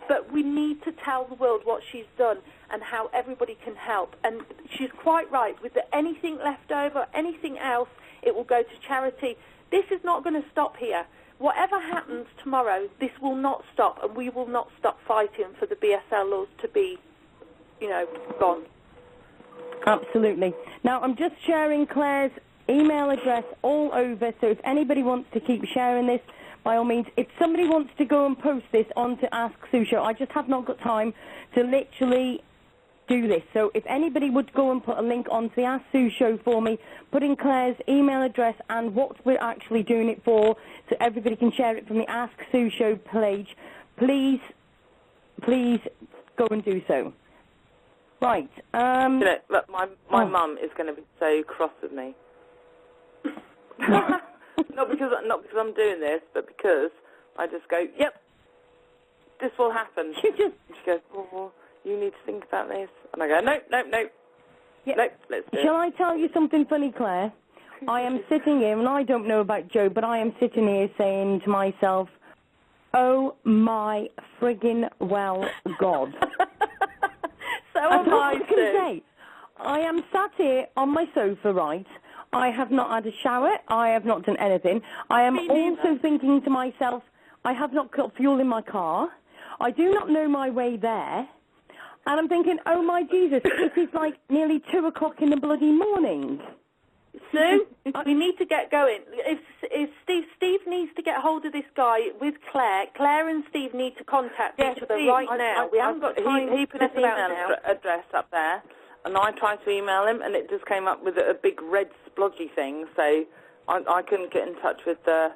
But we need to tell the world what she's done and how everybody can help. And she's quite right. With anything left over, anything else, it will go to charity. This is not going to stop here. Whatever happens tomorrow, this will not stop, and we will not stop fighting for the BSL laws to be, gone. Absolutely. Now, I'm just sharing Claire's email address all over, so if anybody wants to keep sharing this, by all means, if somebody wants to go and post this onto Ask Sue Show, I just have not got time to literally do this. So if anybody would go and put a link onto the Ask Sue Show for me, put in Claire's email address and what we're actually doing it for, so everybody can share it from the Ask Sue Show page, please go and do so. Right. Look, my mum is going to be so cross with me. not because I'm doing this, but because I just go, yep, this will happen. She goes, oh, you need to think about this. And I go, no. Yeah. No, let's do it. Shall I tell you something funny, Claire? I am sitting here, and I don't know about Joe, but I am sitting here saying to myself, oh my friggin' well God. So am I too. I am sat here on my sofa, right? I have not had a shower. I have not done anything. I am also thinking to myself, I have not got fuel in my car. I do not know my way there. And I'm thinking, oh my Jesus, it is like nearly 2 o'clock in the bloody morning. Sue, we need to get going. If Steve needs to get hold of this guy with Claire. Claire and Steve need to contact each other right now. We haven't got time. He put his email address up there, and I tried to email him, and it just came up with a big red splodgy thing. So I couldn't get in touch with Steve.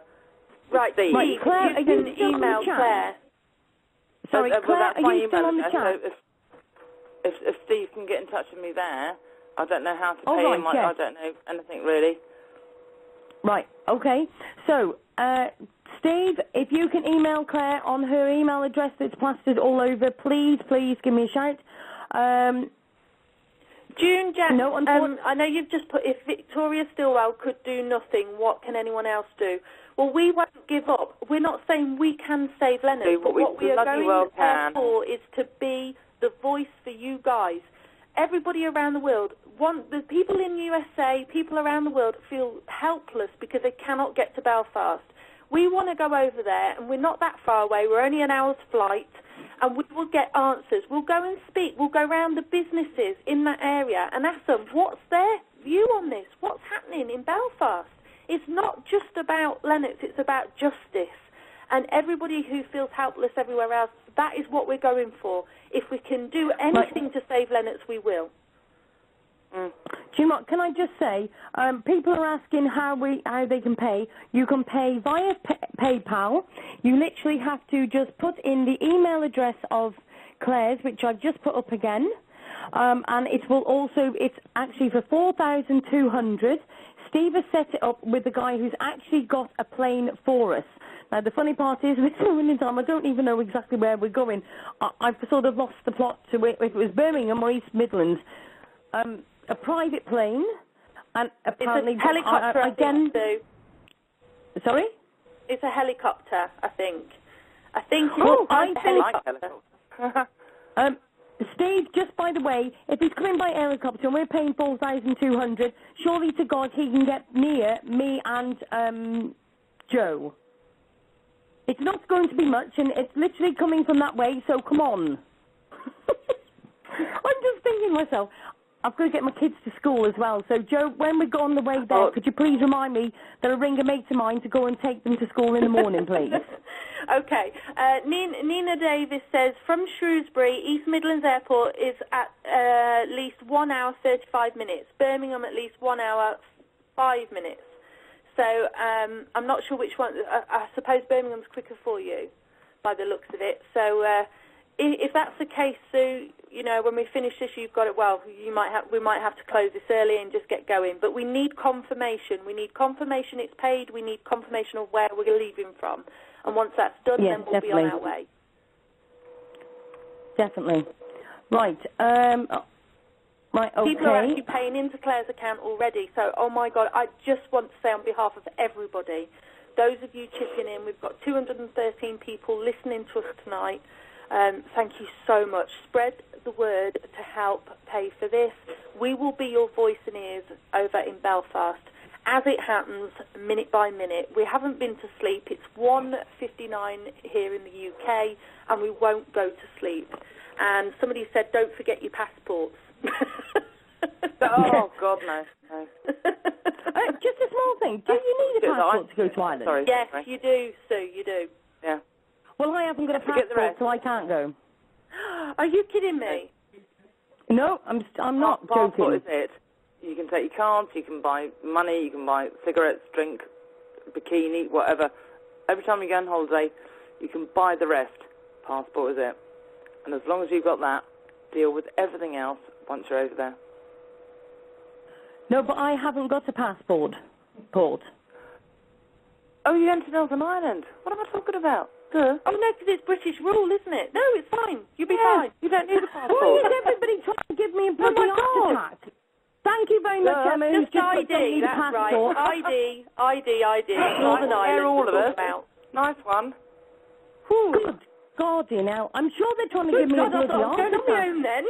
Right, Claire, you can email Claire. Sorry, Claire, are you still on the chat? So if Steve can get in touch with me there, I don't know how to pay him. I don't know anything really. Right, okay. So, Steve, if you can email Claire on her email address that's plastered all over, please give me a shout. June, Jack, I know you've just put, if Victoria Stilwell could do nothing, what can anyone else do? Well, we won't give up. We're not saying we can save Lennox, but what we are going there for is to be the voice for you guys. Everybody around the world, the people in USA, people around the world feel helpless because they cannot get to Belfast. We want to go over there, and we're not that far away. We're only an hour's flight, and we will get answers. We'll go and speak. We'll go around the businesses in that area and ask them, what's their view on this? What's happening in Belfast? It's not just about Lennox. It's about justice. And everybody who feels helpless everywhere else, that is what we're going for. If we can do anything to save Lennox, we will. Do you know what, can I just say, people are asking how they can pay. You can pay via PayPal. You literally have to just put in the email address of Claire's, which I've just put up again. And it will also, it's actually for $4,200. Steve has set it up with the guy who's actually got a plane for us. Now, the funny part is, this moment in time, I don't even know exactly where we're going. I've sort of lost the plot to if it was Birmingham or East Midlands. A private plane, and apparently... It's a helicopter, I think, too. Sorry? It's a helicopter, I think. I think it's a helicopter. Steve, just by the way, if he's coming by helicopter and we're paying $4,200, surely to God he can get near me and Joe. It's not going to be much, and it's literally coming from that way, so come on. I'm just thinking to myself, I've got to get my kids to school as well. So, Joe, when we go on the way there, could you please remind me that I ring a mate of mine to go and take them to school in the morning, please? Okay. Nina Davis says, from Shrewsbury, East Midlands Airport is at least 1 hour, 35 minutes. Birmingham, at least 1 hour, 5 minutes. So I'm not sure which one. I suppose Birmingham's quicker for you by the looks of it. So if that's the case, Sue, you know, when we finish this, you've got it. Well, we might have to close this early and just get going. But we need confirmation. We need confirmation it's paid. We need confirmation of where we're leaving from. And once that's done, then we'll be on our way. Definitely. Right. Right, okay. People are actually paying into Claire's account already. So, oh my God, I just want to say on behalf of everybody, those of you chipping in, we've got 213 people listening to us tonight. Thank you so much. Spread the word to help pay for this. We will be your voice and ears over in Belfast. As it happens, minute by minute. We haven't been to sleep. It's 1:59 here in the UK, and we won't go to sleep. And somebody said, don't forget your passports. Oh, God, no. Just a small thing. Do you need a passport to go to Ireland? Sorry. Yes, you do, Sue, you do. Yeah. Well, I haven't got a passport, so I can't go. Are you kidding me? No, I'm not joking. Passport is it. You can take your cards, you can buy money, you can buy cigarettes, drink, bikini, whatever. Every time you go on holiday, you can buy the rest. Passport is it. And as long as you've got that, deal with everything else once you're over there. No, but I haven't got a passport. Port. Oh, you're going to Northern Ireland? What am I talking about? Duh. Oh, no, because it's British rule, isn't it? No, it's fine. You'll be fine. You don't need a passport. Why is everybody trying to give me a bloody heart attack? Thank you very much, Emma. Just ID, that's right. ID. Northern Ireland. All of us. Nice one. Good God, you know. I'm sure they're trying to give me a bloody heart attack. Go on my own then.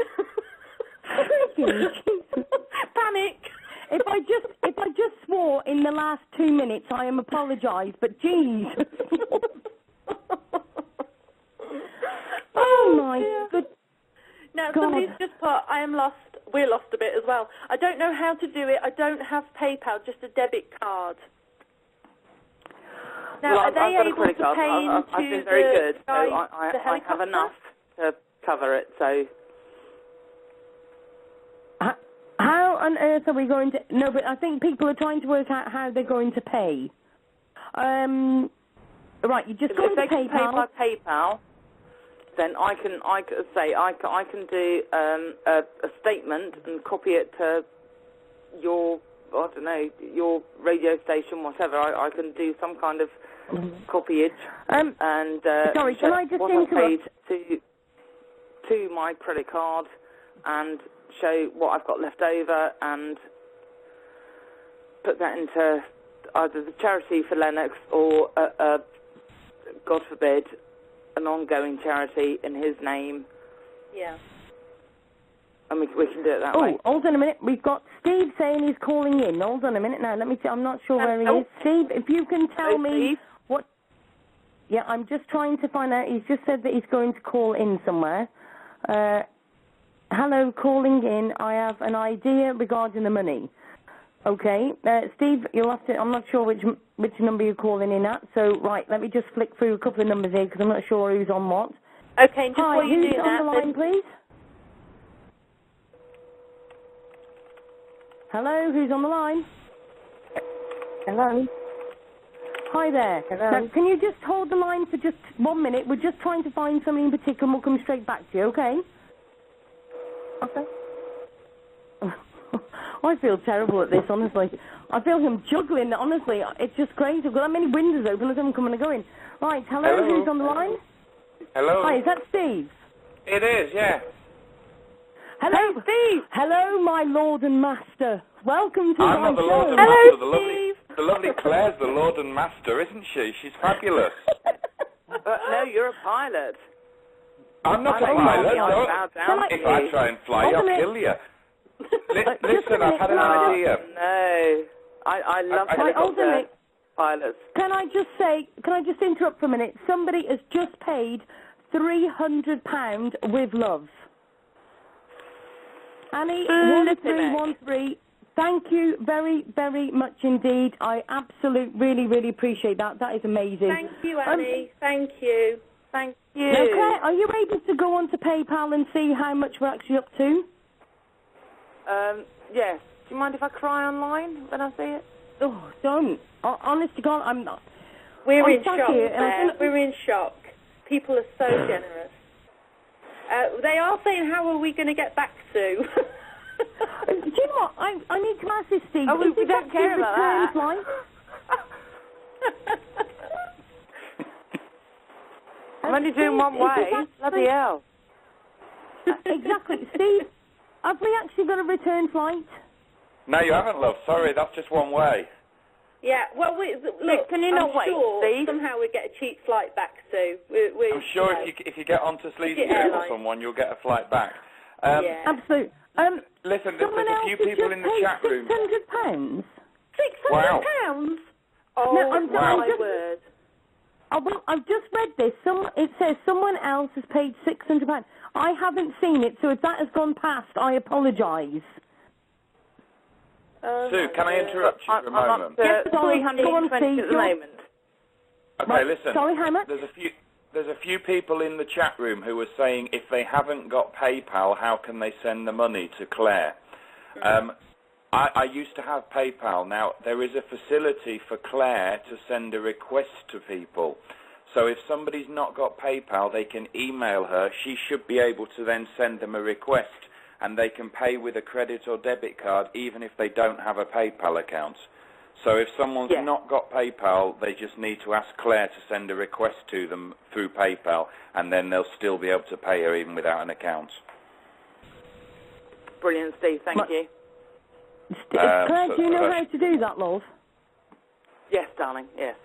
Panic. If I just swore in the last 2 minutes, I am apologise, but geez. Oh my good. Now God. somebody's just put, I am lost. We're lost a bit as well. I don't know how to do it. I don't have PayPal, just a debit card. Now, well, are they I've able to pay into I've been very good, so I have enough to cover it, so... How on earth are we going to... No, but I think people are trying to work out how they're going to pay. Right, you just go into PayPal. If they can pay by PayPal, then I can do a statement and copy it to your, I don't know, your radio station, whatever. I can do some kind of copyage and sorry, can I just what interrupt? I paid to my credit card and show what I've got left over and put that into either the charity for Lennox or, God forbid, an ongoing charity in his name. Yeah. And we can do it that way. Oh, hold on a minute. We've got Steve saying he's calling in. Hold on a minute now. Let me see. I'm not sure where he is. Steve, if you can tell me Steve? what... Yeah, I'm just trying to find out. He's just said that he's going to call in somewhere. Hello, calling in. I have an idea regarding the money. Okay. Steve, you'll have to... I'm not sure which number you're calling in at. So, right, let me just flick through a couple of numbers here because I'm not sure who's on what. Okay, just Hi, while you who's do on that... the line, please? Hello, who's on the line? Hello. Hi there. Hello. Now, can you just hold the line for just 1 minute? We're just trying to find something in particular and we'll come straight back to you, okay? Okay. I feel terrible at this, honestly. I feel him juggling, honestly. It's just crazy. I've got that many windows open, there's them coming and going. Right, hello, who's on the line? Hello. Hi, is that Steve? It is, yeah. Hello, Steve. Hello, my lord and master. Welcome to I'm my not the show. lord and master. The lovely Claire's the lord and master, isn't she? She's fabulous. No, you're a pilot. I'm not a pilot. If I try and fly, I'll kill you. Listen, I've had an idea. No, I love helicopter pilots. Can I just interrupt for a minute? Somebody has just paid £300 with love. Annie, 1313, thank you very, very much indeed. I really, really appreciate that. That is amazing. Thank you, Annie. Thank you. Thank you. Now, Claire, are you able to go on to PayPal and see how much we're actually up to? Yes. Do you mind if I cry online when I see it? Oh, don't. Honest to God, I'm not. We're in shock, Claire. We're in shock. People are so generous. They are saying, how are we going to get back to? Do you know what? I need to ask this, Steve. Oh, we don't care about that. Flight? I'm only doing one way. Bloody hell. Exactly. Steve, have we actually got a return flight? No, you haven't, love. Sorry, that's just one way. Yeah, well, look, can you not wait, sure Steve? somehow we get a cheap flight back to. I'm sure if you get onto Sleazy or someone, you'll get a flight back. Yeah. Absolutely. Listen, there's a few people in the chat room. £600? £600? Oh, no, my word. Oh, well, I've just read this. It says someone else has paid £600. I haven't seen it, so if that has gone past, I apologise. Sue, can I interrupt you for a moment? Yes, 320 at the moment. Okay, listen. Sorry, how much? There's a few people in the chat room who are saying if they haven't got PayPal, how can they send the money to Claire? I used to have PayPal. Now, there is a facility for Claire to send a request to people. So if somebody's not got PayPal, they can email her. She should be able to then send them a request, and they can pay with a credit or debit card even if they don't have a PayPal account. So if someone's not got PayPal, they just need to ask Claire to send a request to them through PayPal, and then they'll still be able to pay her even without an account. Brilliant, Steve. Thank you. Claire, do you know how to do that, love? Yes, darling. Yes.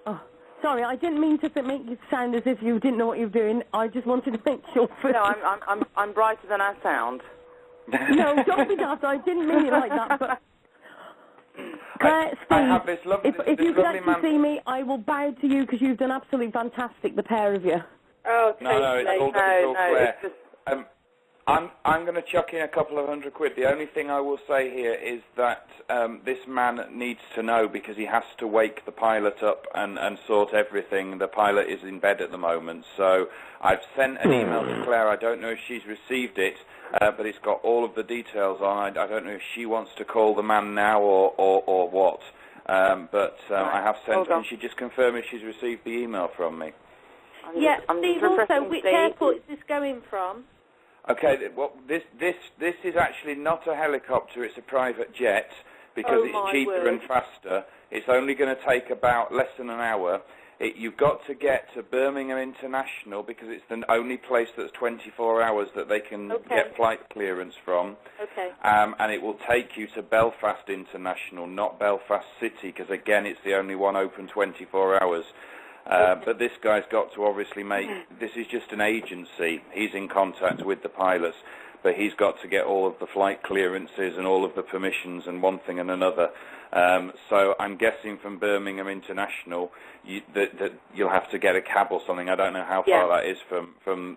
Oh, sorry, I didn't mean to make you sound as if you didn't know what you were doing. I just wanted to make sure. No, I'm brighter than I sound. No, don't be daft. I didn't mean it like that. But Claire, Steve, I have this if you could actually see me, I will bow to you because you've done absolutely fantastic, the pair of you. Oh, no, it's all Claire. I'm going to chuck in a couple of £100. The only thing I will say here is that this man needs to know, because he has to wake the pilot up and sort everything. The pilot is in bed at the moment, so I've sent an email to Claire. I don't know if she's received it, but it's got all of the details on. I don't know if she wants to call the man now or what, but I have sent. Can she just confirm if she's received the email from me? Yeah, Steve, also, which airport is this going from? Okay, well, this is actually not a helicopter, it's a private jet, because it's cheaper and faster. It's only going to take about less than an hour. You've got to get to Birmingham International, because it's the only place that's 24 hours that they can get flight clearance from. Okay. And it will take you to Belfast International, not Belfast City, because again, it's the only one open 24 hours. But this guy's got to obviously this is just an agency. He's in contact with the pilots, but he's got to get all of the flight clearances and all of the permissions and one thing and another. So I'm guessing from Birmingham International that you'll have to get a cab or something. I don't know how far that is from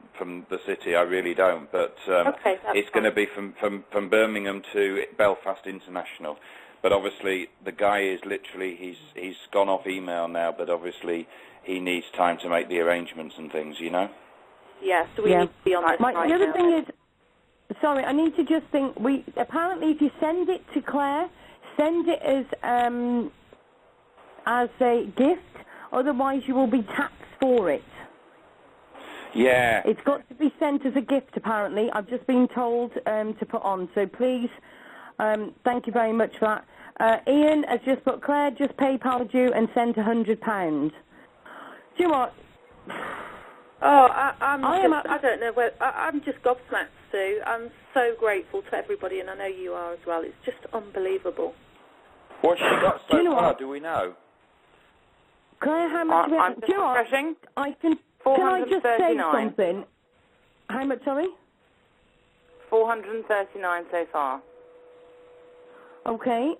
the city. I really don't. But it's going to be from Birmingham to Belfast International. But obviously the guy is literally, he's gone off email now, but obviously he needs time to make the arrangements and things, you know? Yeah, so we need to be on this right The other thing is, sorry, I need to just think, apparently if you send it to Claire, send it as a gift, otherwise you will be taxed for it. Yeah. It's got to be sent as a gift, apparently. I've just been told to put on, so please, thank you very much for that. Ian has just put, Claire just PayPal'd you and sent £100. Do you know what? Oh, I don't know where. I'm just gobsmacked, Sue. I'm so grateful to everybody, and I know you are as well. It's just unbelievable. What's she got so far? Do we know? Claire, how much? Do you know what? Can I just say something? How much? Sorry. 439 so far. Okay,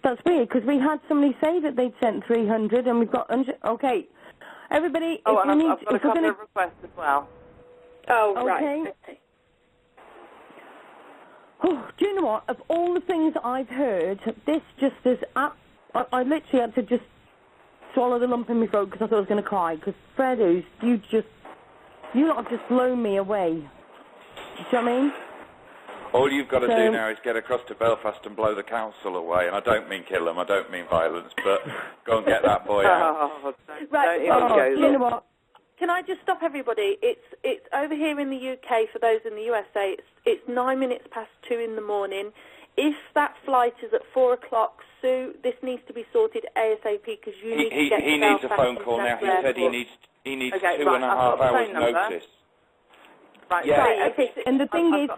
that's weird because we had somebody say that they'd sent 300, and we've got 100. Okay. Everybody, I've got a couple of requests as well. Oh, right. Okay. Oh, do you know what? Of all the things I've heard, this just is... I literally had to just swallow the lump in my throat because I thought I was going to cry. Because, Freddie, you lot have just blown me away. Do you know what I mean? All you've got to do now is get across to Belfast and blow the council away. And I don't mean kill them, I don't mean violence, but go and get that boy out. Right. You know what? Can I just stop everybody? It's over here in the UK, for those in the USA, it's 9 minutes past 2 in the morning. If that flight is at 4 o'clock, Sue, this needs to be sorted ASAP because you need to get to Belfast. He needs a phone call now. He said he needs 2.5 hours notice. Right. Yeah. Right, okay. And the thing is,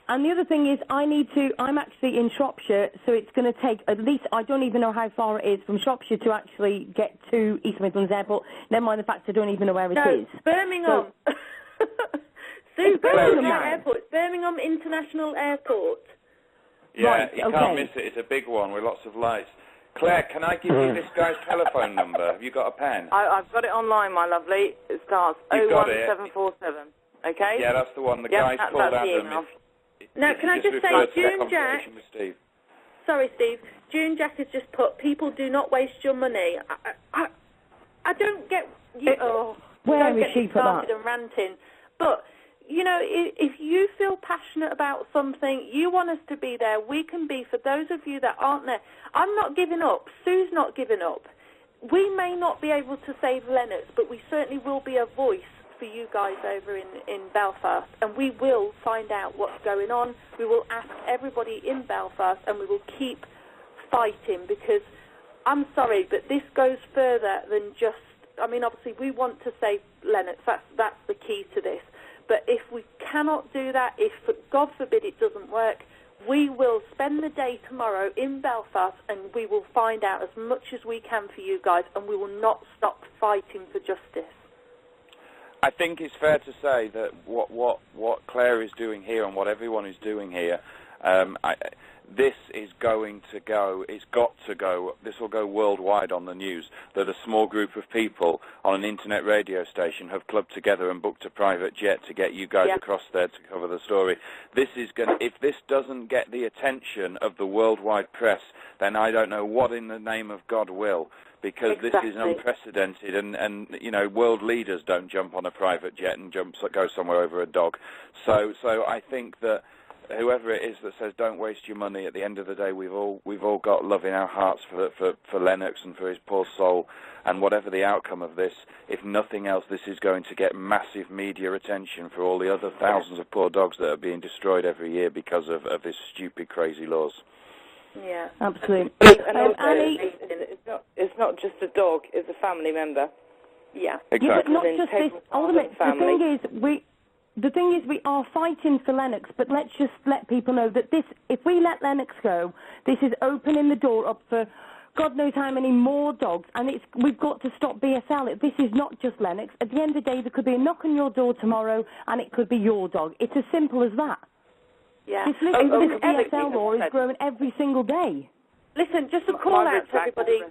and the other thing is, I'm actually in Shropshire, so it's going to take at least, I don't even know how far it is from Shropshire to actually get to East Midlands Airport. Never mind the fact I don't even know where it is. Birmingham. So, Sue, Birmingham Airport. It's Birmingham International Airport. Yeah, right, you can't miss it. It's a big one with lots of lights. Claire, can I give you this guy's telephone number? Have you got a pen? I've got it online, my lovely. It starts 01747. Okay? Yeah, that's the one. The guy's called Adam. Now, can I just say, June Jack... Sorry, Steve. June Jack has just put, people do not waste your money. I don't get... Where is she put that? And ranting. But, you know, if you feel passionate about something, you want us to be there, we can be. For those of you that aren't there, I'm not giving up. Sue's not giving up. We may not be able to save Lennox, but we certainly will be a voice for you guys over in Belfast, and we will find out what's going on. We will ask everybody in Belfast, and we will keep fighting, because I'm sorry, but this goes further than just, I mean, obviously we want to save Lennox, that's the key to this, but if we cannot do that, if, God forbid, it doesn't work, we will spend the day tomorrow in Belfast, and we will find out as much as we can for you guys, and we will not stop fighting for justice. I think it's fair to say that what Claire is doing here and what everyone is doing here, this is going to go, it's got to go, this will go worldwide on the news, that a small group of people on an internet radio station have clubbed together and booked a private jet to get you guys across there to cover the story. This is going to, if this doesn't get the attention of the worldwide press, then I don't know what in the name of God will, because this is unprecedented, and you know, world leaders don't jump on a private jet and go somewhere over a dog. So I think that whoever it is that says don't waste your money, at the end of the day we've all got love in our hearts for Lennox and for his poor soul, and whatever the outcome of this, if nothing else, this is going to get massive media attention for all the other thousands of poor dogs that are being destroyed every year because of this stupid, crazy laws. Yeah, absolutely. And also, it's not just a dog; it's a family member. Yeah, exactly. Yeah, but not just this. Ultimately, the thing is, we are fighting for Lennox, but let's just let people know that this, if we let Lennox go, this is opening the door up for God knows how many more dogs, and we've got to stop BSL. This is not just Lennox. At the end of the day, there could be a knock on your door tomorrow, and it could be your dog. It's as simple as that. Yeah. This BSL law is growing every single day. Listen, just a call out to everybody,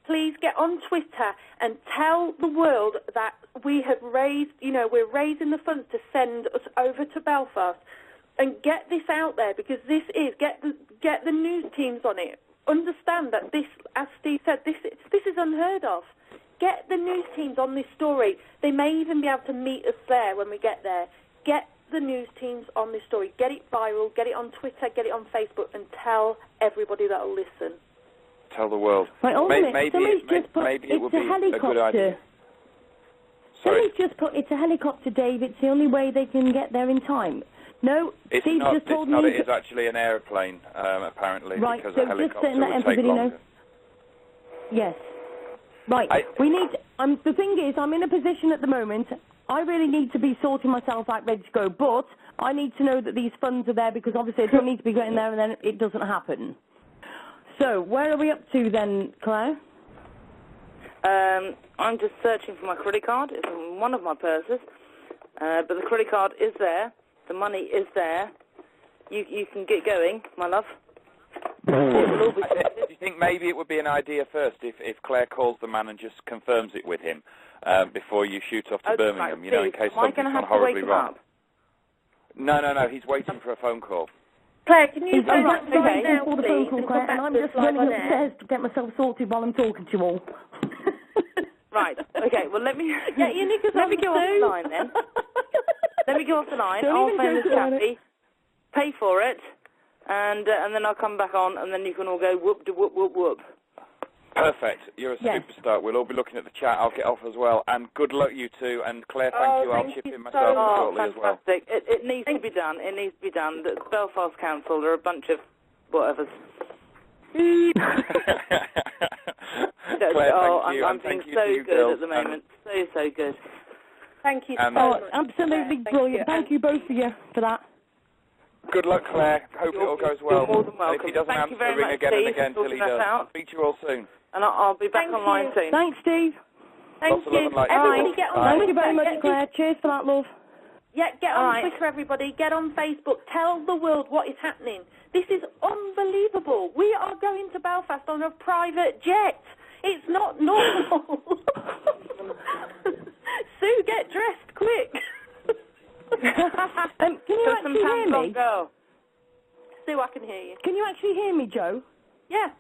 please get on Twitter and tell the world that we have raised, we're raising the funds to send us over to Belfast, and get this out there, because this is, get the news teams on it. Understand that this, as Steve said, this is unheard of. Get the news teams on this story. They may even be able to meet us there when we get there. Get the news teams on this story. Get it viral, get it on Twitter, get it on Facebook, and tell everybody that will listen. Tell the world. Right, maybe it would be a good idea. Somebody's just put, it's a helicopter, Dave. It's the only way they can get there in time. No, it's Steve not, just told me... It is actually an airplane, apparently, right, because so a helicopter just let would everybody take longer. know. Yes. Right, we need... the thing is, I'm in a position at the moment, I really need to be sorting myself out, ready to go, but I need to know that these funds are there, because obviously I don't need to be going there and then it doesn't happen. So, where are we up to then, Claire? I'm just searching for my credit card. It's in one of my purses. But the credit card is there. The money is there. You can get going, my love. Do you think maybe it would be an idea first if Claire calls the man and just confirms it with him before you shoot off to Birmingham, right, in case something's gone horribly wrong? No, he's waiting for a phone call. Claire, can you I'm waiting for the phone call, Claire, and I'm just running upstairs to get myself sorted while I'm talking to you all. Right, okay, well let me go off the line then. Let me go off the line, I'll phone this chappie, pay for it, and then I'll come back on, and then you can all go whoop de whoop whoop whoop. Perfect, you're a superstar. We'll all be looking at the chat. I'll get off as well, and good luck you two, and Claire, thank you. I'll chip in myself shortly as well. Fantastic. It needs to be done. It needs to be done. The Belfast Council, they're a bunch of whatevers. Claire, thank you, I'm being so good at the moment. So good. Thank you so much. Absolutely brilliant. Thank you both of you for that. Good luck, Claire. Hope it all goes well. You're more than welcome. If he doesn't answer, very ring much, again Steve, and again till he does. I'll speak to you all soon. And I'll be back online soon. Thanks, Steve. Thank you. Everybody get on Thank you very much, Claire. Cheers for that, love. Yeah, get on Twitter, everybody. Get on Facebook. Tell the world what is happening. This is unbelievable. We are going to Belfast on a private jet. It's not normal. Sue, get dressed quick. Can you actually hear me? Sue, I can hear you. Can you actually hear me, Joe? Yeah.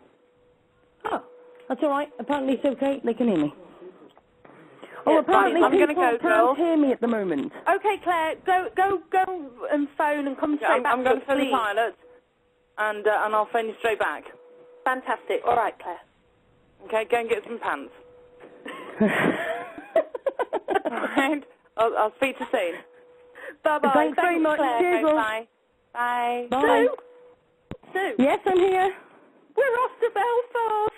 Oh, that's all right. Apparently it's okay. They can hear me. Yeah, apparently I'm people gonna can't hear me at the moment. Okay, Claire, go and phone and come straight back. I'm going to phone the pilot, and I'll phone you straight back. Fantastic. All right, Claire. Okay, go and get some pants. All right. I'll speak to you soon. Bye-bye. Thanks very much. Claire. Cheers, love. Bye. Bye. Bye. Sue? Yes, I'm here. We're off to Belfast.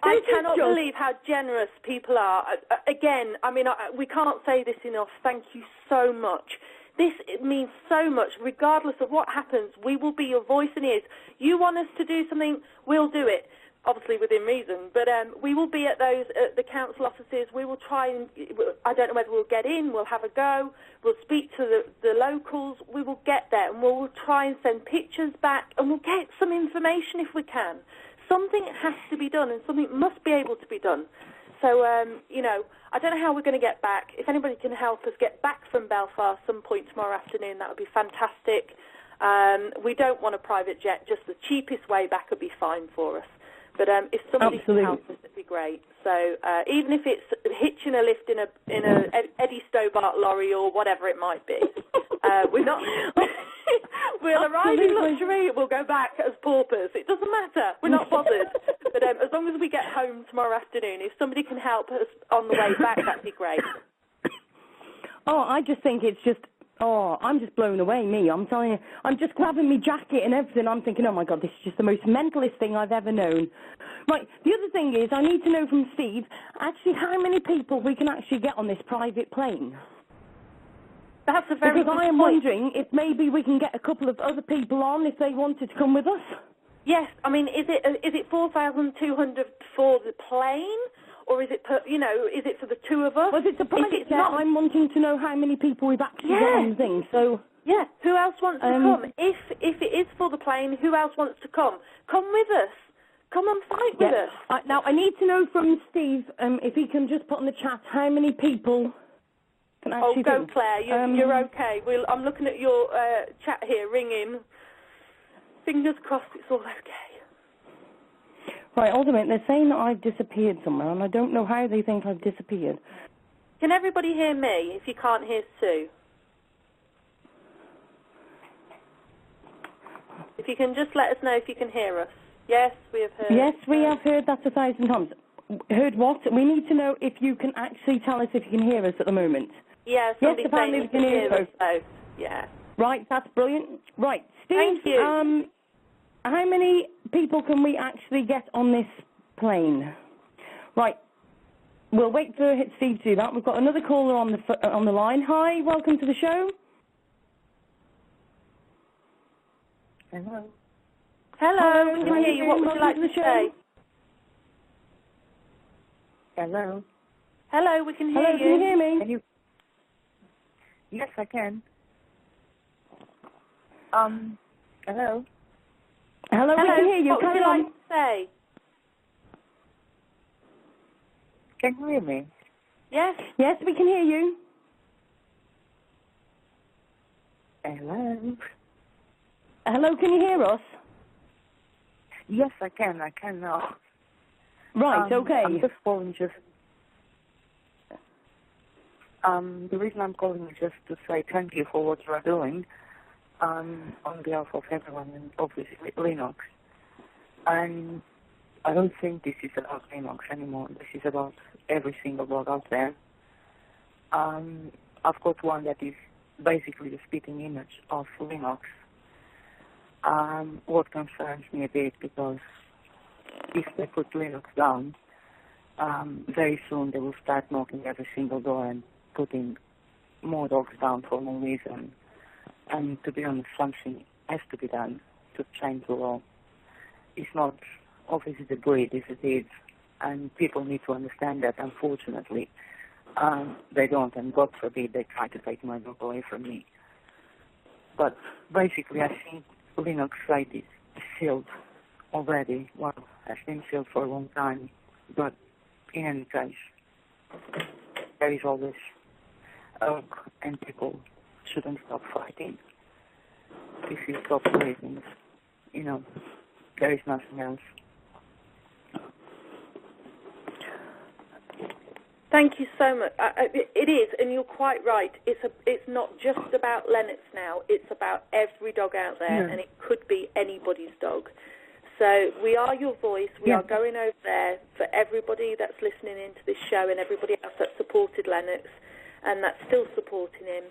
I cannot believe how generous people are. Again, I mean, we can't say this enough. Thank you so much. It means so much. Regardless of what happens, we will be your voice and ears. You want us to do something, we'll do it. Obviously within reason, but we will be at the council offices. We will try and, I don't know whether we'll get in, we'll have a go, we'll speak to the locals, we will get there and we'll try and send pictures back and we'll get some information if we can. Something has to be done and something must be able to be done. So, you know, I don't know how we're going to get back. If anybody can help us get back from Belfast some point tomorrow afternoon, that would be fantastic. We don't want a private jet, just the cheapest way back would be fine for us. But if somebody can help us, it'd be great. So even if it's hitching a lift in a Eddie Stobart lorry or whatever it might be, we're not. We'll arrive in luxury. We'll go back as paupers. It doesn't matter. We're not bothered. But as long as we get home tomorrow afternoon, if somebody can help us on the way back, that'd be great. Oh, I just think it's just. Oh, I'm just blown away, me. I'm telling you, I'm just grabbing my jacket and everything. I'm thinking, oh, my God, this is just the most mentalist thing I've ever known. Right, the other thing is I need to know from Steve, actually, how many people we can actually get on this private plane. That's a very good point. Because I am wondering if maybe we can get a couple of other people on if they wanted to come with us. Yes, I mean, is it 4,200 for the plane? Or is it, is it for the two of us? Well, if it's a private jet, I'm wanting to know how many people we've actually got on the thing. So yeah, who else wants to come? If it is for the plane, who else wants to come? Come with us. Come and fight with us. Now, I need to know from Steve if he can just put in the chat how many people can actually go, Claire. You're okay. I'm looking at your chat here, ringing. Fingers crossed it's all okay. Right, hold a minute. They're saying that I've disappeared somewhere, and I don't know how they think I've disappeared. Can everybody hear me if you can't hear Sue? If you can just let us know if you can hear us. Yes, we have heard. Yes, we have heard that 1,000 times. Heard what? We need to know if you can actually tell us if you can hear us at the moment. Yeah, yes, apparently we can hear us both. Yeah. Right, that's brilliant. Right, Steve, thank you. How many people can we actually get on this plane? Right, we'll wait for Steve to do that. We've got another caller on the line. Hi, welcome to the show. Hello. Hello, we can hear you. What would you like to say? Hello. Hello, we can hear you. Can you hear me? Can you... Yes, I can. Hello. Hello, we can hear you. What would you like to say? Can you hear me? Yes. Yes, we can hear you. Hello. Hello, can you hear us? Yes, I can now. Right, okay. I'm just calling the reason I'm calling is just to say thank you for what you're doing. On behalf of everyone, and obviously Lennox. And I don't think this is about Lennox anymore. This is about every single dog out there. I've got one that is basically the spitting image of Lennox. What concerns me a bit, because if they put Lennox down, very soon they will start knocking every single door and putting more dogs down for no reason. And to be honest, something has to be done to change the law. It's not obviously the breed as it is, and people need to understand that, unfortunately. They don't, and God forbid they try to take my dog away from me. But basically, I think Lennox site is sealed already. Well, has been sealed for a long time, but in any case, there is always hope, and people shouldn't stop fighting. If you stop fighting, there is nothing else. Thank you so much. It is, and you're quite right. It's not just about Lennox now. It's about every dog out there, and it could be anybody's dog. So we are your voice. We are going over there for everybody that's listening into this show and everybody else that supported Lennox and that's still supporting him.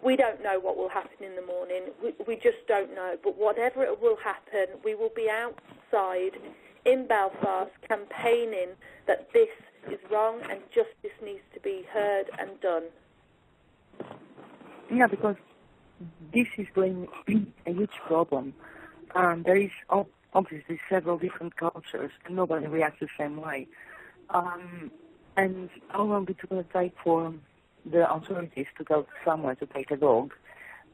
We don't know what will happen in the morning. We just don't know. But whatever it will happen, we will be outside in Belfast campaigning that this is wrong and justice needs to be heard and done. Yeah, because this is going a huge problem. There is obviously several different cultures and nobody reacts the same way. And how long it's going to take for the authorities to go somewhere to take a dog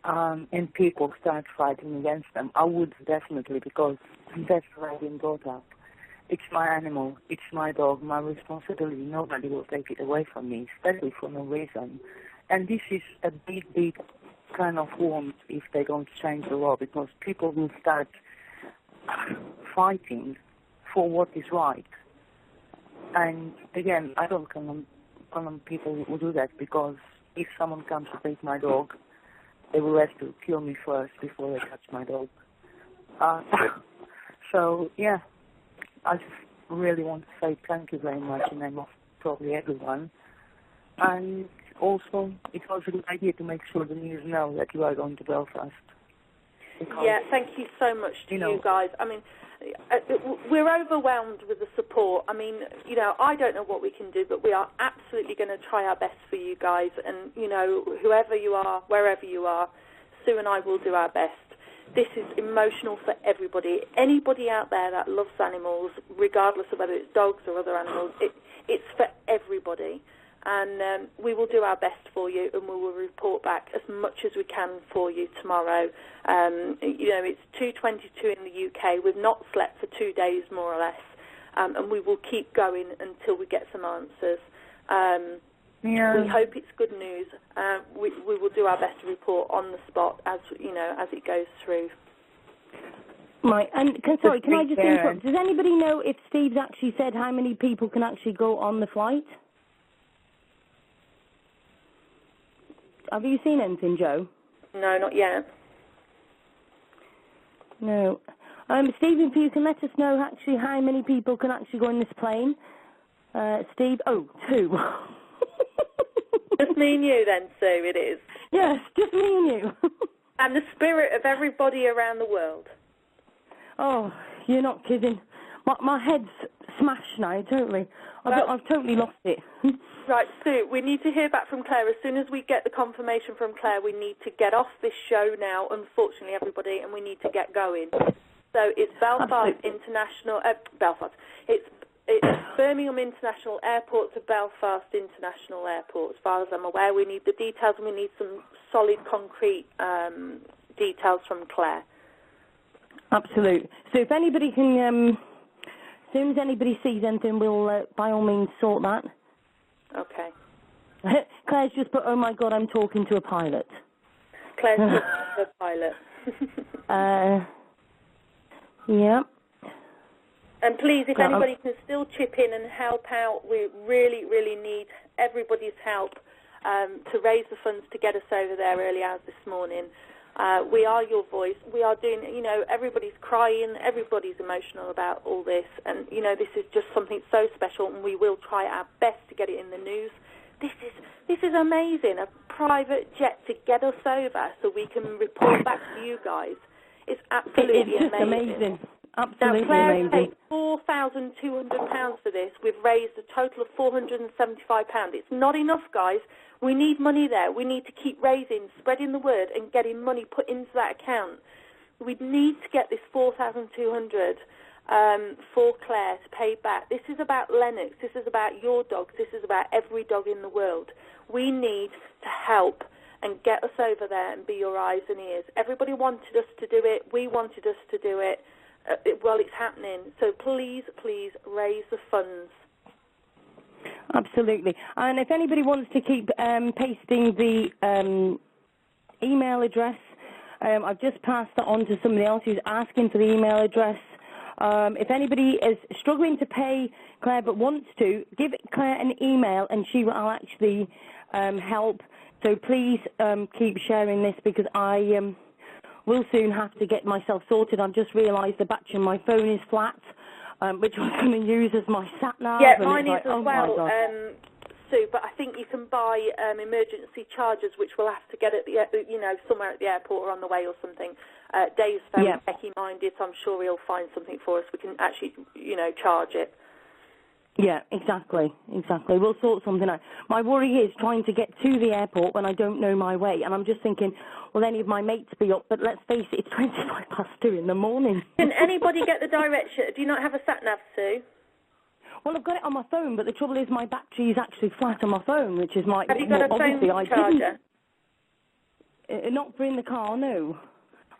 and people start fighting against them? I would definitely, because that's where I've been brought up. It's my animal, it's my dog, my responsibility. Nobody will take it away from me, especially for no reason. And this is a big, big kind of wound if they're going to change the law, because people will start fighting for what is right. And again, I don't condemn people who do that, because if someone comes to take my dog, they will have to kill me first before they touch my dog. So, yeah, I just really want to say thank you very much in the name of probably everyone. And also, it was a good idea to make sure the news know that you are going to Belfast. Yeah, thank you so much to you guys. I mean, we're overwhelmed with the support. I mean, I don't know what we can do, but we are absolutely going to try our best for you guys. And, whoever you are, wherever you are, Sue and I will do our best. This is emotional for everybody. Anybody out there that loves animals, regardless of whether it's dogs or other animals, it's for everybody. And we will do our best for you, and we will report back as much as we can for you tomorrow. It's 2:22 in the UK. We've not slept for 2 days, more or less, and we will keep going until we get some answers. We hope it's good news. We will do our best to report on the spot as it goes through. Right, and can I just interrupt? Does anybody know if Steve's actually said how many people can actually go on the flight? Have you seen anything, Joe? No, not yet. No. Steve, if you can let us know actually how many people can actually go in this plane. Steve? Oh, 2. Just me and you then, Sue, it is. Yes, just me and you. And the spirit of everybody around the world. Oh, you're not kidding. My head's smashed now, totally. I've totally lost it. Right, Sue, we need to hear back from Claire. As soon as we get the confirmation from Claire, we need to get off this show now, unfortunately, everybody, and we need to get going. So it's Belfast International, Belfast. It's Birmingham International Airport to Belfast International Airport. As far as I'm aware, we need the details, and we need some solid, concrete details from Claire. Absolutely. So if anybody can... as soon as anybody sees anything, we'll, by all means, sort that. Okay. Claire's just put, oh, my God, I'm talking to a pilot. Claire's talking to a pilot. Yeah. And please, if anybody can still chip in and help out, we really, really need everybody's help to raise the funds to get us over there early hours this morning. We are your voice. We are doing, everybody's crying, everybody's emotional about all this, and, this is just something so special, and we will try our best to get it in the news. This is amazing, a private jet to get us over so we can report back to you guys. It's absolutely amazing. Absolutely now, Claire amazing. paid £4,200 for this. We've raised a total of £475. It's not enough, guys. We need money there. We need to keep raising, spreading the word, and getting money put into that account. We need to get this £4,200 for Claire to pay back. This is about Lennox. This is about your dog. This is about every dog in the world. We need to help and get us over there and be your eyes and ears. Everybody wanted us to do it. We wanted us to do it. Well, it's happening. So please, please raise the funds. Absolutely. And if anybody wants to keep pasting the email address, I've just passed that on to somebody else who's asking for the email address. If anybody is struggling to pay Claire but wants to, give Claire an email and she will actually help. So please keep sharing this, because will soon have to get myself sorted. I've just realised the battery on my phone is flat, which I was going to use as my sat-nav. Yeah, and mine is like, as oh well, Sue, but I think you can buy emergency chargers, which we'll have to get at the, somewhere at the airport or on the way or something. Dave's very techie-minded, so I'm sure he'll find something for us. We can actually, charge it. Yeah, exactly. We'll sort something out. My worry is trying to get to the airport when I don't know my way, and I'm just thinking, will any of my mates be up? But let's face it, it's 2:25 in the morning. Can anybody get the direction? Do you not have a sat-nav, Sue? Well, I've got it on my phone, but the trouble is my battery is actually flat on my phone, which is my... Have you got a phone charger? Not for in the car, no.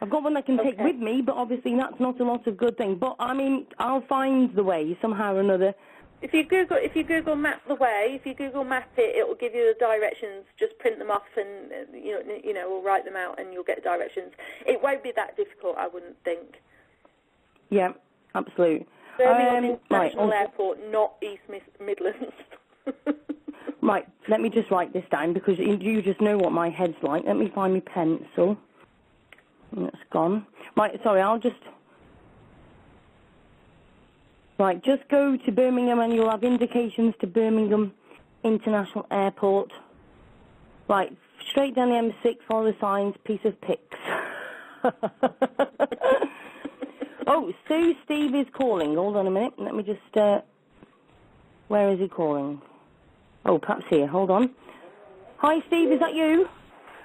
I've got one I can take with me, but obviously that's not a lot of good thing. But, I mean, I'll find the way somehow or another. If you Google Map the way, if you Google Map it, it will give you the directions. Just print them off and, or write them out and you'll get directions. It won't be that difficult, I wouldn't think. Yeah, absolutely. Birmingham International Airport, not East Midlands. Right, let me just write this down because you just know what my head's like. Let me find my pencil. It's gone. Right, sorry, I'll just... Right, just go to Birmingham and you'll have indications to Birmingham International Airport. Right, straight down the M6, follow the signs, piece of pics. Oh, Steve is calling. Hold on a minute. Let me just, where is he calling? Oh, perhaps here. Hold on. Hi, Steve, is that you?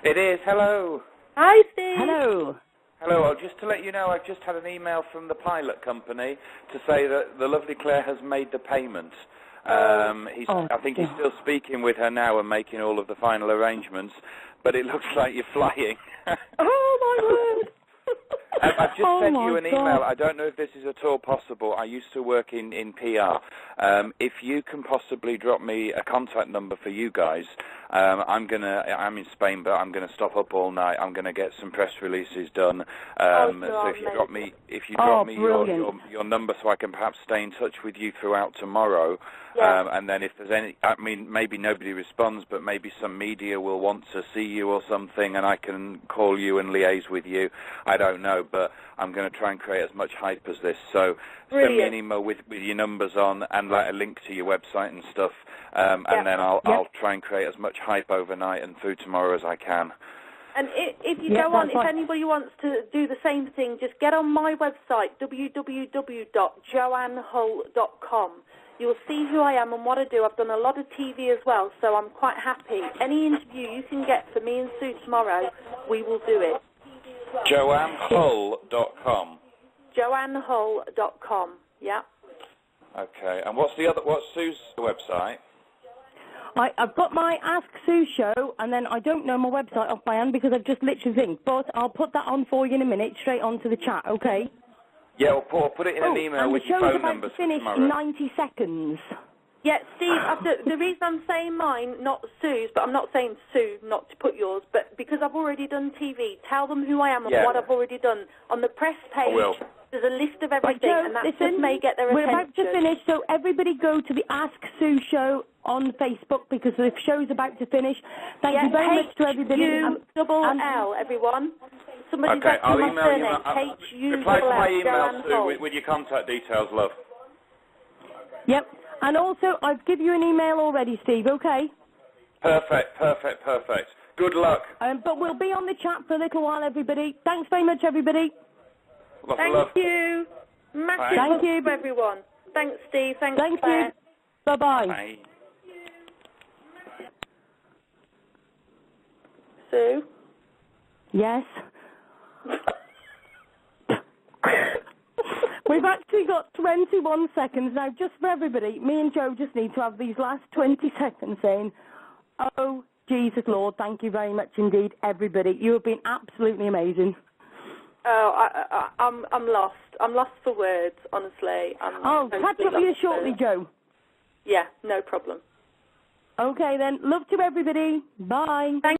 It is. Hello. Hi, Steve. Hello. Hello. Well, just to let you know, I've just had an email from the pilot company to say that the lovely Claire has made the payment. I think he's still speaking with her now and making all of the final arrangements, but it looks like you're flying. Oh, my word. I've just sent you an email. I don't know if this is at all possible. I used to work in PR. If you can possibly drop me a contact number for you guys, I'm in Spain, but I'm gonna stop up all night. I'm gonna get some press releases done. So if you drop me your number, so I can perhaps stay in touch with you throughout tomorrow. Yeah. And then if there's any, maybe nobody responds, but maybe some media will want to see you or something, and I can call you and liaise with you. I don't know, but I'm going to try and create as much hype as this. So send me an email with your numbers on and like a link to your website and stuff, and then I'll try and create as much hype overnight and through tomorrow as I can. And if you go on, if anybody wants to do the same thing, just get on my website, www.joannehull.com. You'll see who I am and what I do. I've done a lot of TV as well, so I'm quite happy. Any interview you can get for me and Sue tomorrow, we will do it. JoanneHull.com. JoanneHull.com, yeah. Okay, and what's Sue's website? I've got my Ask Sue show, and then I don't know my website off by hand because I've just literally think, but I'll put that on for you in a minute, straight onto the chat, okay? Yeah, we'll put it in an email with your phone numbers for tomorrow. And the show's about to finish in 90 seconds. Yeah, Steve, the reason I'm saying mine, not Sue's, but I'm not saying Sue, not to put yours, but because I've already done TV, tell them who I am and what I've already done. On the press page, there's a list of everything, and that just may get their attention. We're about to finish, so everybody go to the Ask Sue show on Facebook because the show's about to finish. Thank you very much to everybody. H-U-L-L, everyone. Somebody's okay, I'll my email surname. you. Reply to my email, Sue, with your contact details, love. Yep. And also, I've given you an email already, Steve, okay? Perfect. Good luck. But we'll be on the chat for a little while, everybody. Thanks very much, everybody. Thank you. Massive love to everyone. Thanks, Steve. Thanks, Claire. You. Bye-bye. Bye. Sue? Yes? We've actually got 21 seconds now, just for everybody. Me and Joe just need to have these last 20 seconds saying, oh, Jesus Lord, thank you very much indeed, everybody. You have been absolutely amazing. Oh, I'm lost. I'm lost for words, honestly. I'll catch up with you shortly, Joe. Yeah, no problem. Okay then. Love to everybody. Bye. Thank